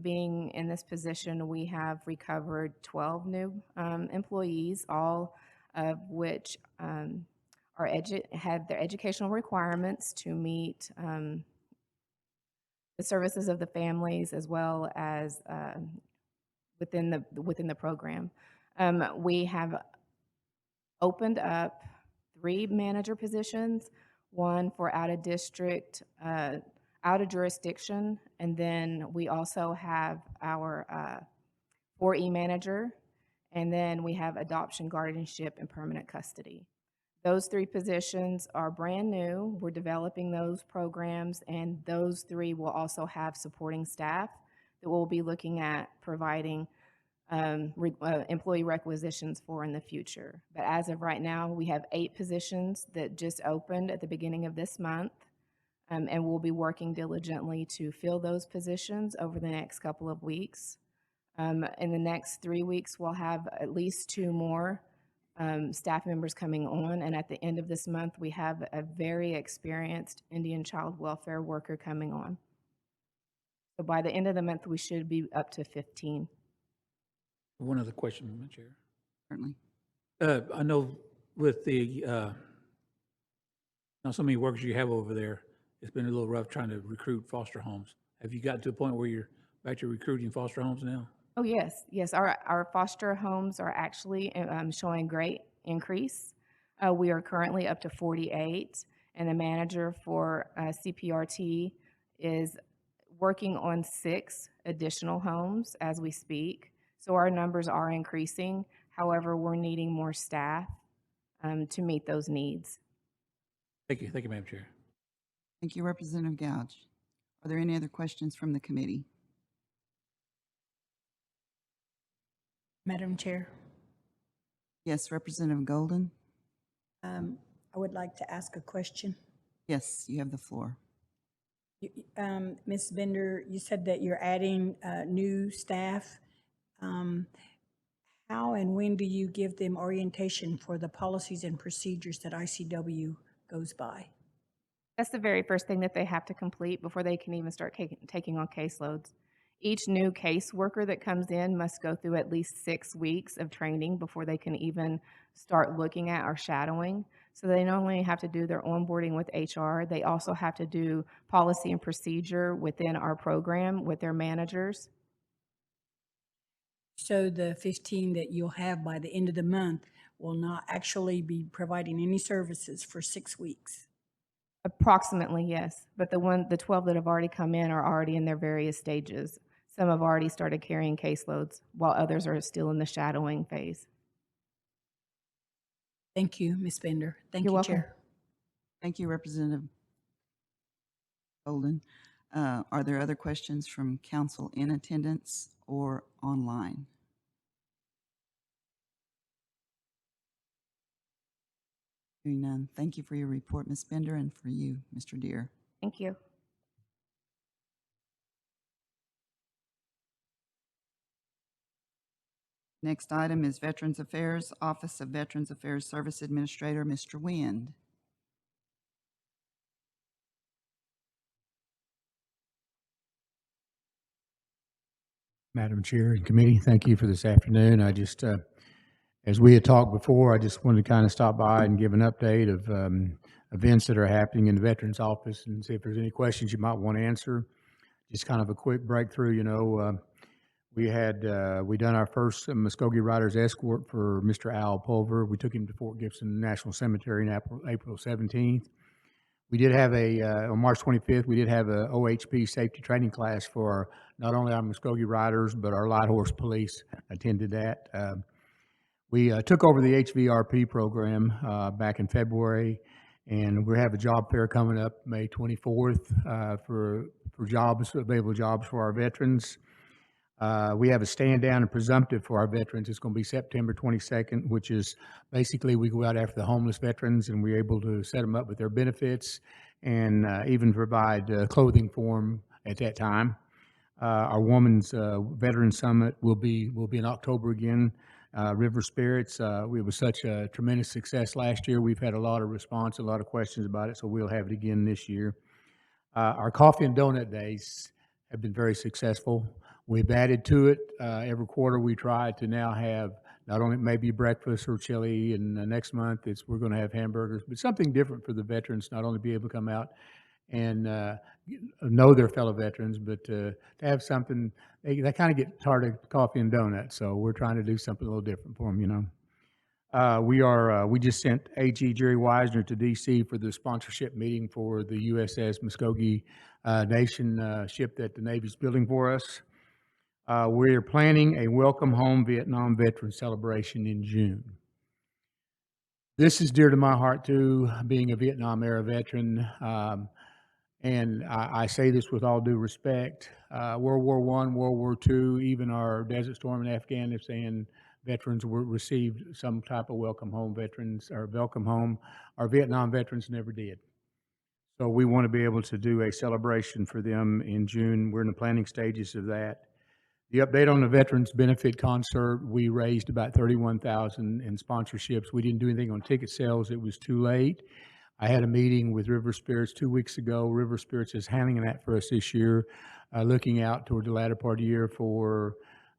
Speaker 15: being in this position, we have recovered 12 new employees, all of which had their educational requirements to meet the services of the families as well as within the program. We have opened up 3 manager positions, one for out of district, out of jurisdiction, and then we also have our 4E manager, and then we have adoption, guardianship, and permanent custody. Those 3 positions are brand new. We're developing those programs, and those 3 will also have supporting staff that we'll be looking at providing employee requisitions for in the future. But as of right now, we have 8 positions that just opened at the beginning of this month, and we'll be working diligently to fill those positions over the next couple of weeks. In the next 3 weeks, we'll have at least 2 more staff members coming on, and at the end of this month, we have a very experienced Indian child welfare worker coming on. So by the end of the month, we should be up to 15.
Speaker 8: One other question, Madam Chair.
Speaker 5: Certainly.
Speaker 8: I know with the now so many workers you have over there, it's been a little rough trying to recruit foster homes. Have you gotten to a point where you're back to recruiting foster homes now?
Speaker 15: Oh, yes, yes. Our foster homes are actually showing great increase. We are currently up to 48, and the manager for CPRT is working on 6 additional homes as we speak. So our numbers are increasing. However, we're needing more staff to meet those needs.
Speaker 8: Thank you, Madam Chair.
Speaker 5: Thank you, Representative Gouge. Are there any other questions from the committee?
Speaker 7: Madam Chair,
Speaker 5: Yes, Representative Golden?
Speaker 7: I would like to ask a question.
Speaker 5: Yes, you have the floor.
Speaker 7: Ms. Bender, you said that you're adding new staff. How and when do you give them orientation for the policies and procedures that ICW goes by?
Speaker 15: That's the very first thing that they have to complete before they can even start taking on caseloads. Each new caseworker that comes in must go through at least 6 weeks of training before they can even start looking at or shadowing. So they not only have to do their onboarding with HR, they also have to do policy and procedure within our program with their managers.
Speaker 7: So the 15 that you'll have by the end of the month will not actually be providing any services for 6 weeks?
Speaker 15: Approximately, yes. But the 12 that have already come in are already in their various stages. Some have already started carrying caseloads, while others are still in the shadowing phase.
Speaker 7: Thank you, Ms. Bender. Thank
Speaker 15: You're
Speaker 7: you,
Speaker 15: welcome.
Speaker 7: Chair.
Speaker 5: Thank you, Representative Golden. Are there other questions from council in attendance or online? Hearing none. Thank you for your report, Ms. Bender, and for you, Mr. Deere.
Speaker 15: Thank you.
Speaker 5: Next item is Veterans Affairs, Office of Veterans Affairs Service Administrator, Mr. Wind.
Speaker 16: Madam Chair and committee, thank you for this afternoon. I just, as we had talked before, I just wanted to kind of stop by and give an update of events that are happening in the Veterans Office and see if there's any questions you might want to answer. Just kind of a quick breakthrough, we done our first Muskogee Riders escort for Mr. Al Pulver. We took him to Fort Gibson National Cemetery on April 17th. We did have on March 25th, we did have a OHP safety training class for not only our Muskogee Riders, but our Light Horse Police attended that. We took over the HVRP program back in February, and we have a job fair coming up May 24th for jobs, available jobs for our veterans. We have a stand down and presumptive for our veterans. It's going to be September 22nd, which is basically we go out after the homeless veterans and we're able to set them up with their benefits and even provide clothing for them at that time. Our Women's Veteran Summit will be in October again. River Spirits, it was such a tremendous success last year. We've had a lot of response, a lot of questions about it, so we'll have it again this year. Our coffee and donut days have been very successful. We've added to it. Every quarter we try to now have not only maybe breakfast or chili, and next month we're going to have hamburgers, but something different for the veterans, not only be able to come out and know their fellow veterans, but to have something, they kind of get tired of coffee and donuts, so we're trying to do something a little different for them, we just sent AG Jerry Wisner to D.C. for the sponsorship meeting for the USS Muskogee Nation ship that the Navy's building for us. We're planning a Welcome Home Vietnam Veteran celebration in June. This is dear to my heart too, being a Vietnam era veteran. And I say this with all due respect. World War I, World War II, even our Desert Storm in Afghanistan veterans received some type of welcome home veterans or welcome home. Our Vietnam veterans never did. So we want to be able to do a celebration for them in June. We're in the planning stages of that. The update on the Veterans Benefit Concert, we raised about $31,000 in sponsorships. We didn't do anything on ticket sales. It was too late. I had a meeting with River Spirits 2 weeks ago. River Spirits is handling that for us this year, looking out toward the latter part of the year for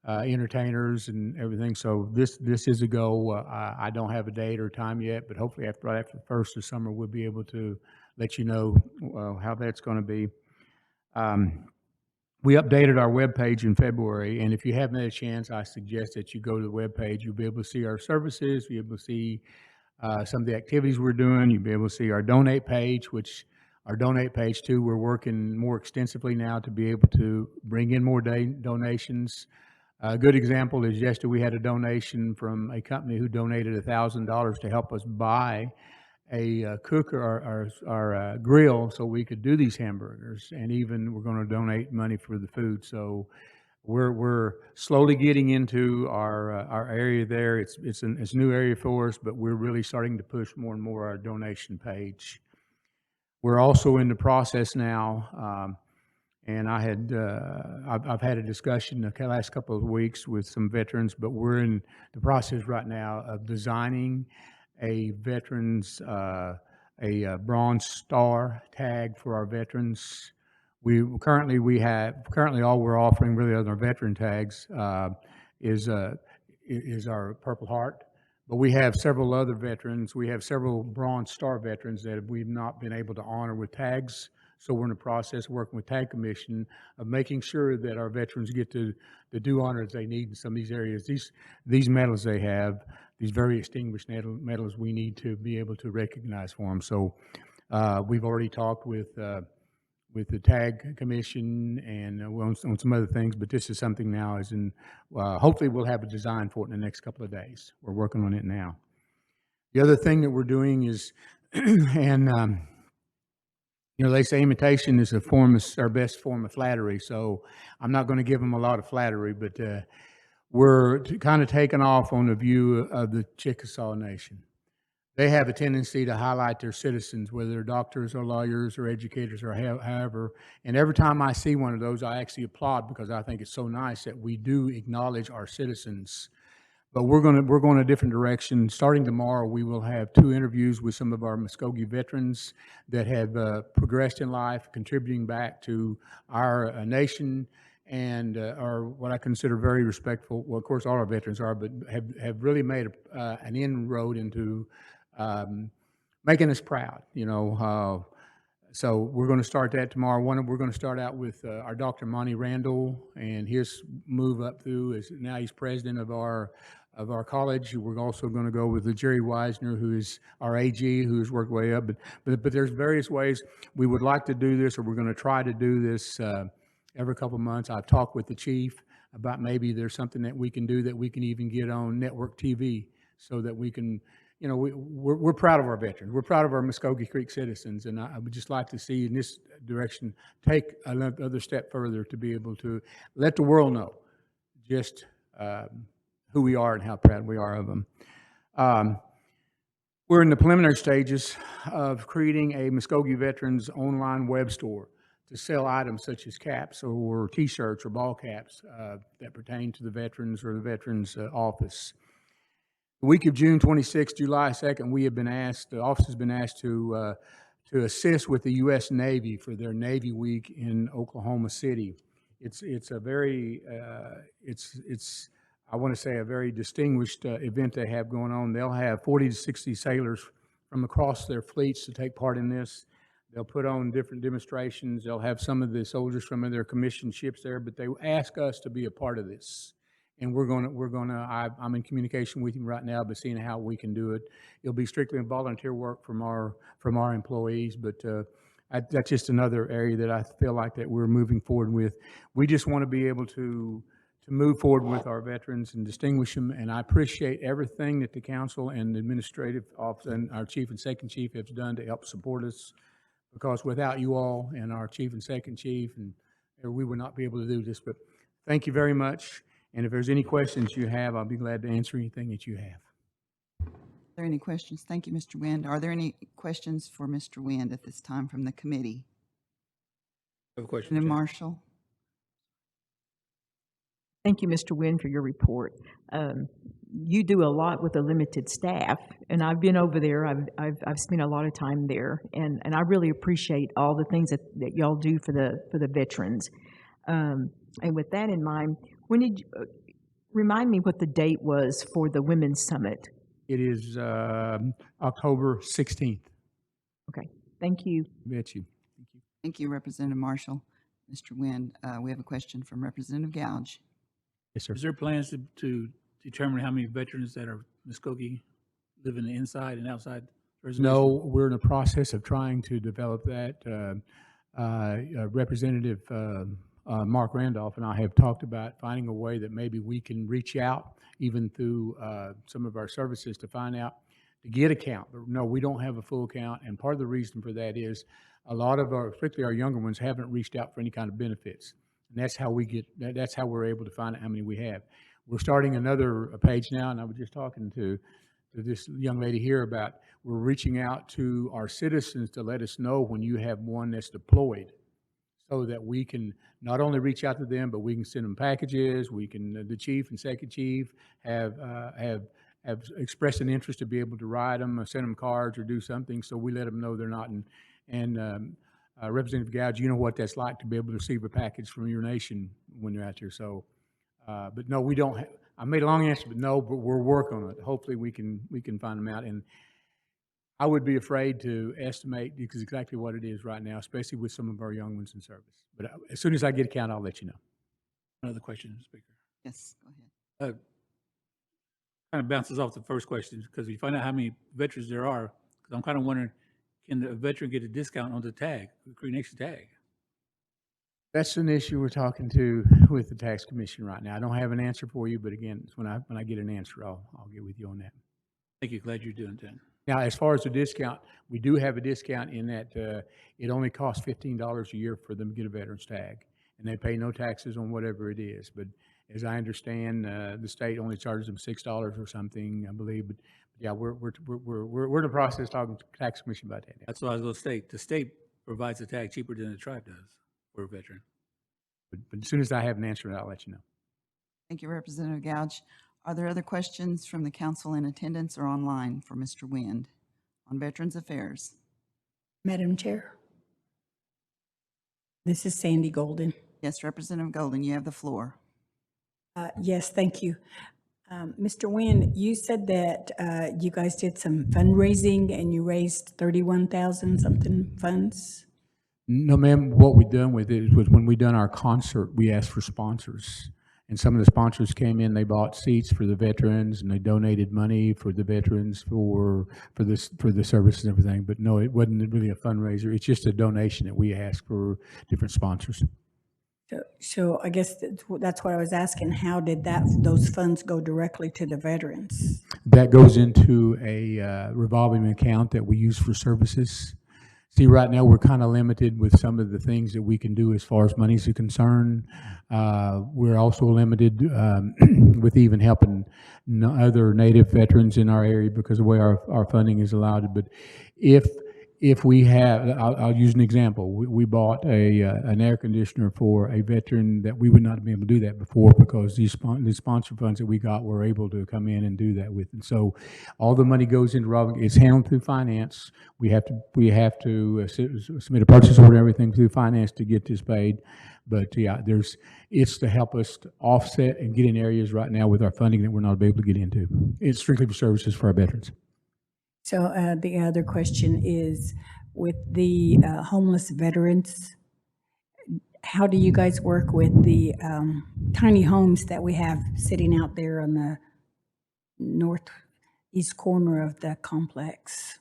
Speaker 16: entertainers and everything. So this is a go. I don't have a date or time yet, but hopefully right after the first of summer, we'll be able to let you know how that's going to be. We updated our webpage in February, and if you haven't had a chance, I suggest that you go to the webpage. You'll be able to see our services. You'll be able to see some of the activities we're doing. You'll be able to see our donate page, which our donate page too, we're working more extensively now to be able to bring in more donations. A good example is yesterday we had a donation from a company who donated $1,000 to help us buy a cooker or our grill so we could do these hamburgers, and even we're going to donate money for the food. So we're slowly getting into our area there. It's a new area for us, but we're really starting to push more and more our donation page. We're also in the process now, and I've had a discussion the last couple of weeks with some veterans, but we're in the process right now of designing a veterans, a Bronze Star tag for our veterans. Currently all we're offering really other than our veteran tags is our Purple Heart. But we have several other veterans. We have several Bronze Star veterans that we've not been able to honor with tags. So we're in the process of working with Tag Commission of making sure that our veterans get the due honor they need in some of these areas. These medals they have, these very distinguished medals, we need to be able to recognize for them. So we've already talked with the Tag Commission and on some other things, but this is something now hopefully we'll have a design for it in the next couple of days. We're working on it now. The other thing that we're doing is, and they say imitation is our best form of flattery. So I'm not going to give them a lot of flattery, but we're kind of taking off on the view of the Chickasaw Nation. They have a tendency to highlight their citizens, whether they're doctors or lawyers or educators or however. And every time I see one of those, I actually applaud because I think it's so nice that we do acknowledge our citizens. But we're going a different direction. Starting tomorrow, we will have 2 interviews with some of our Muskogee veterans that have progressed in life, contributing back to our nation and are what I consider very respectful. Well, of course, all our veterans are, but have really made an inroad into making us proud. So we're going to start that tomorrow. We're going to start out with our Dr. Monty Randall, and his move up through is now he's president of our college. We're also going to go with the Jerry Wisner, who is our AG, who has worked way up. But there's various ways we would like to do this, or we're going to try to do this every couple of months. I've talked with the chief about maybe there's something that we can do that we can even get on network TV, so that we can. We're proud of our veterans. We're proud of our Muskogee Creek citizens, and I would just like to see in this direction take another step further to be able to let the world know just who we are and how proud we are of them. We're in the preliminary stages of creating a Muskogee Veterans online web store to sell items such as caps or T-shirts or ball caps that pertain to the veterans or the Veterans Office. The week of June 26th, July 2nd, the office has been asked to assist with the U.S. Navy for their Navy Week in Oklahoma City. It's a very, I want to say a very distinguished event they have going on. They'll have 40 to 60 sailors from across their fleets to take part in this. They'll put on different demonstrations. They'll have some of the soldiers from their commissioned ships there, but they ask us to be a part of this. And I'm in communication with him right now, but seeing how we can do it. It'll be strictly volunteer work from our employees, but that's just another area that I feel like that we're moving forward with. We just want to be able to move forward with our veterans and distinguish them. And I appreciate everything that the council and the administrative office and our chief and second chief have done to help support us. Because without you all and our chief and second chief, we would not be able to do this. But thank you very much. And if there's any questions you have, I'll be glad to answer anything that you have.
Speaker 5: Are there any questions? Thank you, Mr. Wind. Are there any questions for Mr. Wind at this time from the committee?
Speaker 8: I have a question.
Speaker 5: Representative Marshall?
Speaker 4: Thank you, Mr. Wynn, for your report. You do a lot with a limited staff, and I've been over there. I've spent a lot of time there, and I really appreciate all the things that y'all do for the veterans. And with that in mind, when did you, remind me what the date was for the Women's Summit?
Speaker 16: It is October 16th.
Speaker 4: Okay, thank you.
Speaker 16: Bet you. Thank you.
Speaker 5: Thank you, Representative Marshall. Mr. Wind, we have a question from Representative Gouge.
Speaker 16: Yes, sir.
Speaker 8: Is there plans to determine how many veterans that are Muskogee live in the inside and outside reservation?
Speaker 16: No, we're in the process of trying to develop that. Representative Mark Randolph and I have talked about finding a way that maybe we can reach out even through some of our services to find out, to get a count. But no, we don't have a full count, and part of the reason for that is a lot of our, particularly our younger ones, haven't reached out for any kind of benefits. And that's how that's how we're able to find out how many we have. We're starting another page now, and I was just talking to this young lady here about we're reaching out to our citizens to let us know when you have one that's deployed, so that we can not only reach out to them, but we can send them packages. We can, the chief and second chief have expressed an interest to be able to ride them, or send them cards, or do something. So we let them know they're not. And Representative Gouge, you know what that's like to be able to receive a package from your nation when you're out there. So, but no, we don't. I made a long answer, but no, but we're working on it. Hopefully, we can find them out. And I would be afraid to estimate because exactly what it is right now, especially with some of our young ones in service. But as soon as I get a count, I'll let you know.
Speaker 8: Another question, Speaker.
Speaker 5: Yes, go ahead.
Speaker 8: Kind of bounces off the first question, because we find out how many veterans there are, because I'm kind of wondering, can the veteran get a discount on the tag, the Cree Nation tag?
Speaker 16: That's an issue we're talking to with the tax commission right now. I don't have an answer for you, but again, when I get an answer, I'll get with you on that.
Speaker 8: Thank you. Glad you're doing that.
Speaker 16: Now, as far as the discount, we do have a discount in that it only costs $15 a year for them to get a veteran's tag, and they pay no taxes on whatever it is. But as I understand, the state only charges them $6 or something, I believe. But yeah, we're in the process of talking to the tax commission about that now.
Speaker 8: That's what I was going to state. The state provides a tag cheaper than the tribe does for a veteran.
Speaker 16: But as soon as I have an answer, I'll let you know.
Speaker 5: Thank you, Representative Gouge. Are there other questions from the council in attendance or online for Mr. Wind on Veterans Affairs?
Speaker 7: Madam Chair. This is Sandy Golden.
Speaker 5: Yes, Representative Golden, you have the floor.
Speaker 7: Yes, thank you. Mr. Nguyen, you said that you guys did some fundraising and you raised 31,000 something funds?
Speaker 16: No, ma'am, what we done with it was when we done our concert, we asked for sponsors. And some of the sponsors came in, they bought seats for the veterans and they donated money for the veterans for the services and everything. But no, it wasn't really a fundraiser. It's just a donation that we asked for different sponsors.
Speaker 7: So I guess that's what I was asking. How did those funds go directly to the veterans?
Speaker 16: That goes into a revolving account that we use for services. See, right now, we're kind of limited with some of the things that we can do as far as monies are concerned. We're also limited with even helping other Native veterans in our area because of the way our funding is allowed. But if we have, I'll use an example. We bought an air conditioner for a veteran that we would not have been able to do that before because these sponsor funds that we got were able to come in and do that with. And so all the money goes into revolving. It's handled through finance. We have to submit a purchase order and everything through finance to get this paid. But yeah, it's to help us to offset and get in areas right now with our funding that we're not able to get into. It's strictly for services for our veterans.
Speaker 7: So the other question is, with the homeless veterans, how do you guys work with the tiny homes that we have sitting out there on the northeast corner of the complex?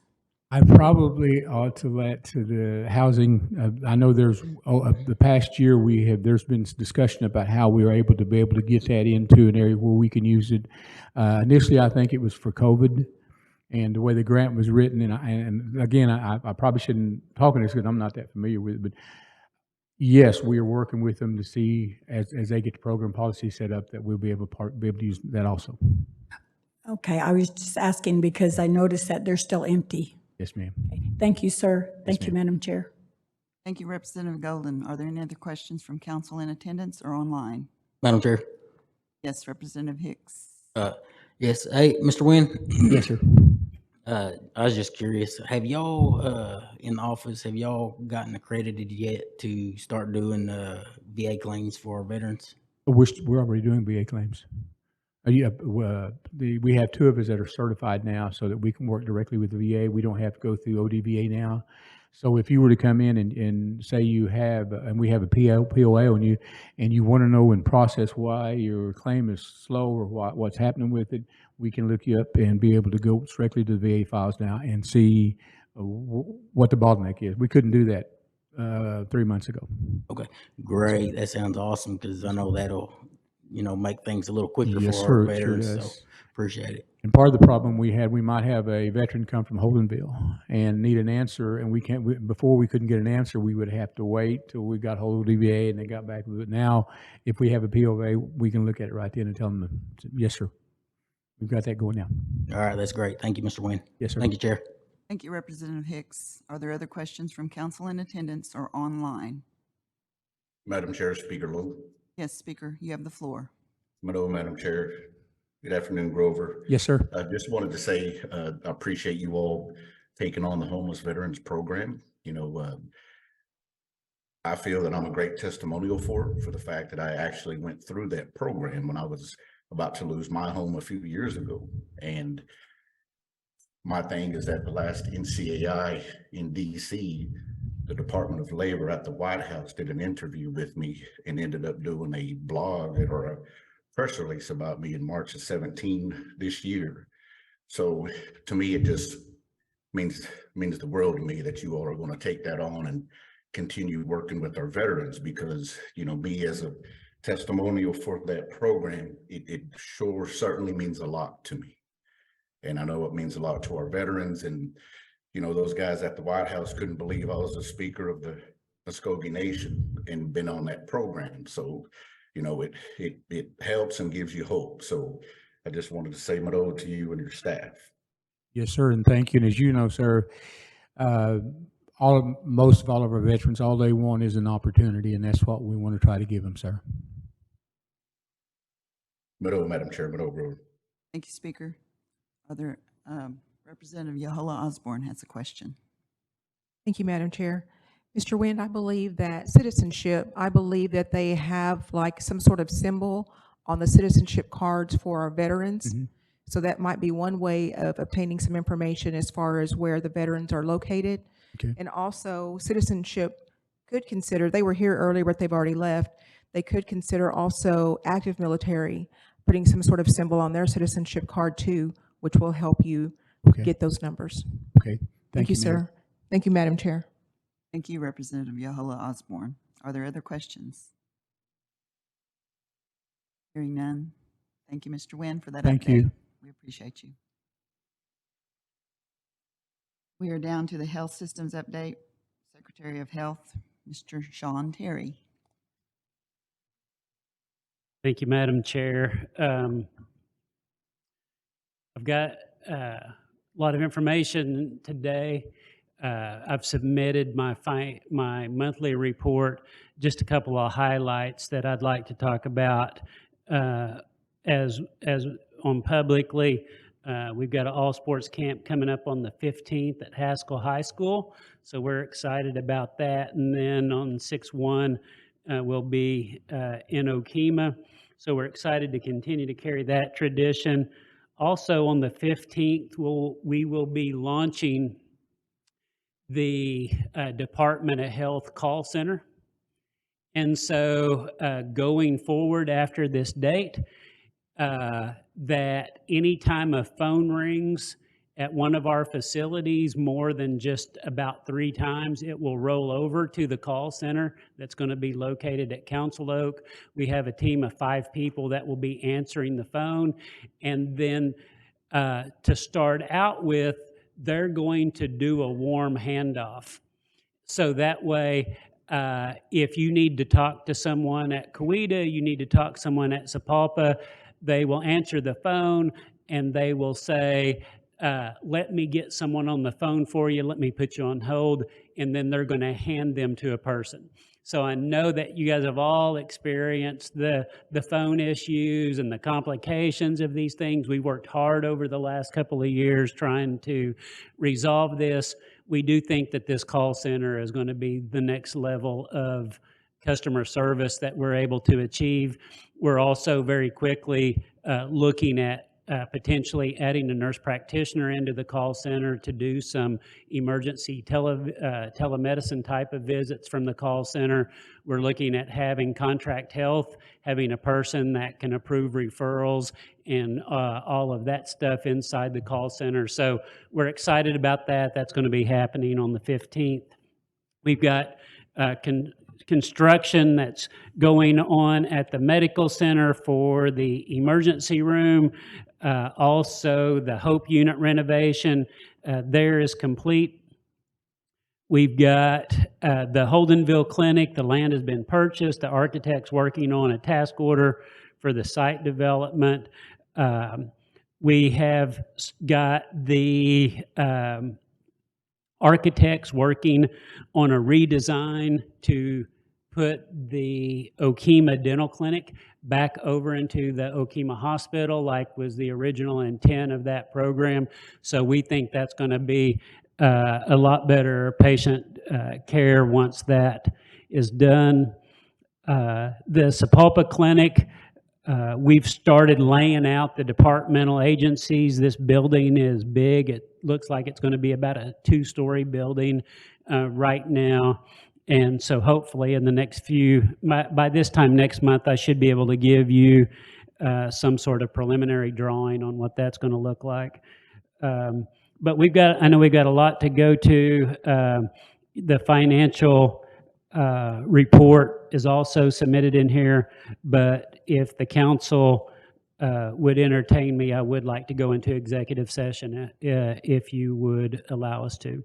Speaker 16: I probably ought to let to the housing. I know there's the past year there's been discussion about how we were able to get that into an area where we can use it. Initially, I think it was for COVID. And the way the grant was written, and again, I probably shouldn't talk on this because I'm not that familiar with it, but yes, we are working with them to see as they get the program policy set up that we'll be able to use that also.
Speaker 7: Okay, I was just asking because I noticed that they're still empty.
Speaker 16: Yes, ma'am.
Speaker 7: Okay. Thank you, sir. Thank you, Madam Chair.
Speaker 5: Thank you, Representative Golden. Are there any other questions from council in attendance or online?
Speaker 12: Madam Chair.
Speaker 5: Yes, Representative Hicks.
Speaker 12: Yes. Hey, Mr. Nguyen.
Speaker 16: Yes, sir.
Speaker 12: I was just curious. Have y'all in the office? Have y'all gotten accredited yet to start doing VA claims for our veterans?
Speaker 16: We're already doing VA claims. We have two of us that are certified now, so that we can work directly with the VA. We don't have to go through ODVA now. So if you were to come in and say you have, and we have a POA on you, and you want to know and process why your claim is slow or what's happening with it, we can look you up and be able to go directly to the VA files now and see what the bottleneck is. We couldn't do that 3 months ago.
Speaker 12: Okay, great. That sounds awesome because I know that'll, make things a little quicker
Speaker 16: Yes,
Speaker 12: for
Speaker 16: sir,
Speaker 12: our
Speaker 16: it sure
Speaker 12: veterans.
Speaker 16: does.
Speaker 12: So appreciate it.
Speaker 16: And part of the problem we might have a veteran come from Holdenville and need an answer, and before we couldn't get an answer, we would have to wait till we got hold of DVA and they got back with it. Now, if we have a POA, we can look at it right then and tell them, yes, sir. We've got that going now.
Speaker 12: All right, that's great. Thank you, Mr. Nguyen.
Speaker 16: Yes, sir.
Speaker 12: Thank you, Chair.
Speaker 5: Thank you, Representative Hicks. Are there other questions from council in attendance or online?
Speaker 11: Madam Chair, Speaker Lowe.
Speaker 5: Yes, Speaker, you have the floor.
Speaker 11: Madam Chair. Good afternoon, Grover.
Speaker 16: Yes, sir.
Speaker 11: I just wanted to say I appreciate you all taking on the Homeless Veterans Program. I feel that I'm a great testimonial for the fact that I actually went through that program when I was about to lose my home a few years ago. And my thing is that the last NCAI in DC, the Department of Labor at the White House did an interview with me and ended up doing a blog or a press release about me in March of 17 this year. So to me, it just means the world to me that you all are going to take that on and continue working with our veterans, because me as a testimonial for that program, it sure certainly means a lot to me. And I know it means a lot to our veterans. And those guys at the White House couldn't believe I was a speaker of the Muskogee Nation and been on that program. So it helps and gives you hope. So I just wanted to say my ode to you and your staff.
Speaker 16: Yes, sir, and thank you. And as you know, sir, most of all of our veterans, all they want is an opportunity, and that's what we want to try to give them, sir.
Speaker 11: Madam Chair, Grover.
Speaker 5: Thank you, Speaker. Other Representative Yahola Osborne has a question.
Speaker 9: Thank you, Madam Chair. Mr. Wind, I believe that citizenship, I believe that they have like some sort of symbol on the citizenship cards for our veterans.
Speaker 16: Mhm.
Speaker 9: So that might be one way of obtaining some information as far as where the veterans are located.
Speaker 16: Okay.
Speaker 9: And also citizenship could consider, they were here earlier, but they've already left. They could consider also active military, putting some sort of symbol on their citizenship card too, which will help you
Speaker 16: Okay.
Speaker 9: get those numbers.
Speaker 16: Okay.
Speaker 9: Thank you,
Speaker 16: Mayor.
Speaker 9: sir. Thank you, Madam Chair.
Speaker 5: Thank you, Representative Yohola Osborne. Are there other questions? Hearing none. Thank you, Mr. Wynn, for that update.
Speaker 16: Thank you.
Speaker 5: We appreciate you. We are down to the Health Systems update. Secretary of Health, Mr. Sean Terry.
Speaker 17: Thank you, Madam Chair. I've got a lot of information today. I've submitted my monthly report. Just a couple of highlights that I'd like to talk about as on publicly. We've got an all sports camp coming up on the 15th at Haskell High School, so we're excited about that. And then on 6/1, we'll be in Okemah, so we're excited to continue to carry that tradition. Also on the 15th, we will be launching the Department of Health call center. And so going forward after this date, that any time a phone rings at one of our facilities more than just about 3 times, it will roll over to the call center that's going to be located at Council Oak. We have a team of 5 people that will be answering the phone. And then to start out with, they're going to do a warm handoff. So that way, if you need to talk to someone at Coweta, you need to talk to someone at Sapulpa, they will answer the phone and they will say, let me get someone on the phone for you, let me put you on hold, and then they're going to hand them to a person. So I know that you guys have all experienced the phone issues and the complications of these things. We worked hard over the last couple of years trying to resolve this. We do think that this call center is going to be the next level of customer service that we're able to achieve. We're also very quickly looking at potentially adding a nurse practitioner into the call center to do some emergency telemedicine type of visits from the call center. We're looking at having contract health, having a person that can approve referrals and all of that stuff inside the call center. So we're excited about that. That's going to be happening on the 15th. We've got construction that's going on at the medical center for the emergency room. Also, the Hope unit renovation there is complete. We've got the Holdenville Clinic. The land has been purchased. The architect's working on a task order for the site development. We have got the architects working on a redesign to put the Okemah Dental Clinic back over into the Okemah Hospital, like was the original intent of that program. So we think that's going to be a lot better patient care once that is done. The Sapulpa Clinic, we've started laying out the departmental agencies. This building is big. It looks like it's going to be about a 2-story building right now. And so hopefully in the next by this time next month, I should be able to give you some sort of preliminary drawing on what that's going to look like. But I know we've got a lot to go to. The financial report is also submitted in here, but if the council would entertain me, I would like to go into executive session if you would allow us to.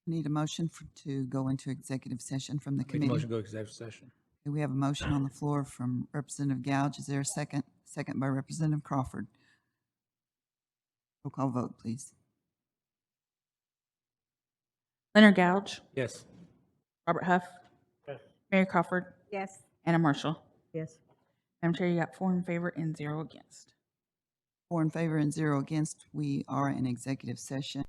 Speaker 5: Need a motion to go into executive session from the
Speaker 8: Make a
Speaker 5: committee.
Speaker 8: motion to go executive session.
Speaker 5: Okay, we have a motion on the floor from Representative Gouge. Is there a second? Second by Representative Crawford. Roll call vote, please.
Speaker 3: Leonard Gouge,
Speaker 8: Yes.
Speaker 3: Robert Huff, Mary Crawford,
Speaker 6: Yes.
Speaker 3: Anna Marshall.
Speaker 4: Yes.
Speaker 3: Madam Chair, you got 4 in favor and 0 against.
Speaker 5: 4 in favor and 0 against. We are in executive session.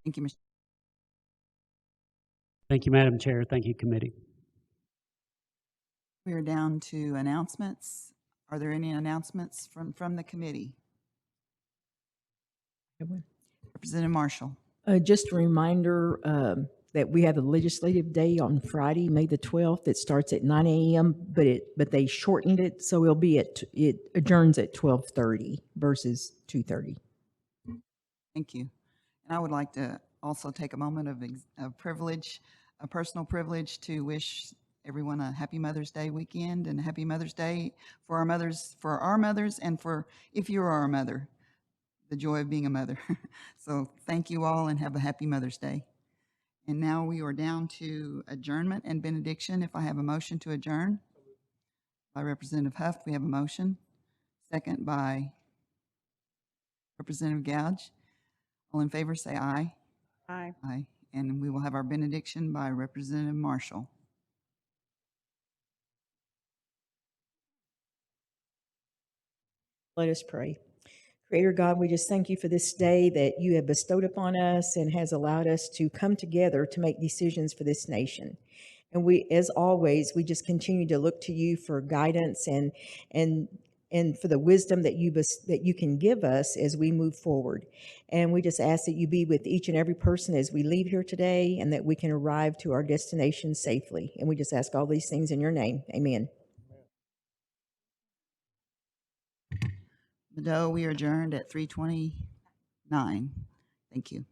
Speaker 5: Thank you, Mr.
Speaker 17: Thank you, Madam Chair. Thank you, committee.
Speaker 5: We are down to announcements. Are there any announcements from the committee? Representative Marshall.
Speaker 4: Just a reminder that we have a legislative day on Friday, May the 12th. It starts at 9 a.m., but they shortened it, so it adjourns at 12:30 versus 2:30.
Speaker 5: Thank you. And I would like to also take a moment of privilege, a personal privilege, to wish everyone a happy Mother's Day weekend and a happy Mother's Day for our mothers, and for, if you are a mother, the joy of being a mother. So thank you all and have a happy Mother's Day. And now we are down to adjournment and benediction. If I have a motion to adjourn by Representative Huff, we have a motion. Second by Representative Gouge. All in favor, say aye.
Speaker 6: Aye.
Speaker 5: Aye. And we will have our benediction by Representative Marshall.
Speaker 4: Let us pray. Creator God, we just thank you for this day that you have bestowed upon us and has allowed us to come together to make decisions for this nation. And we, as always, we just continue to look to you for guidance and for the wisdom that you can give us as we move forward. And we just ask that you be with each and every person as we leave here today, and that we can arrive to our destination safely. And we just ask all these things in your name. Amen.
Speaker 5: Mado, we are adjourned at 3:29. Thank you.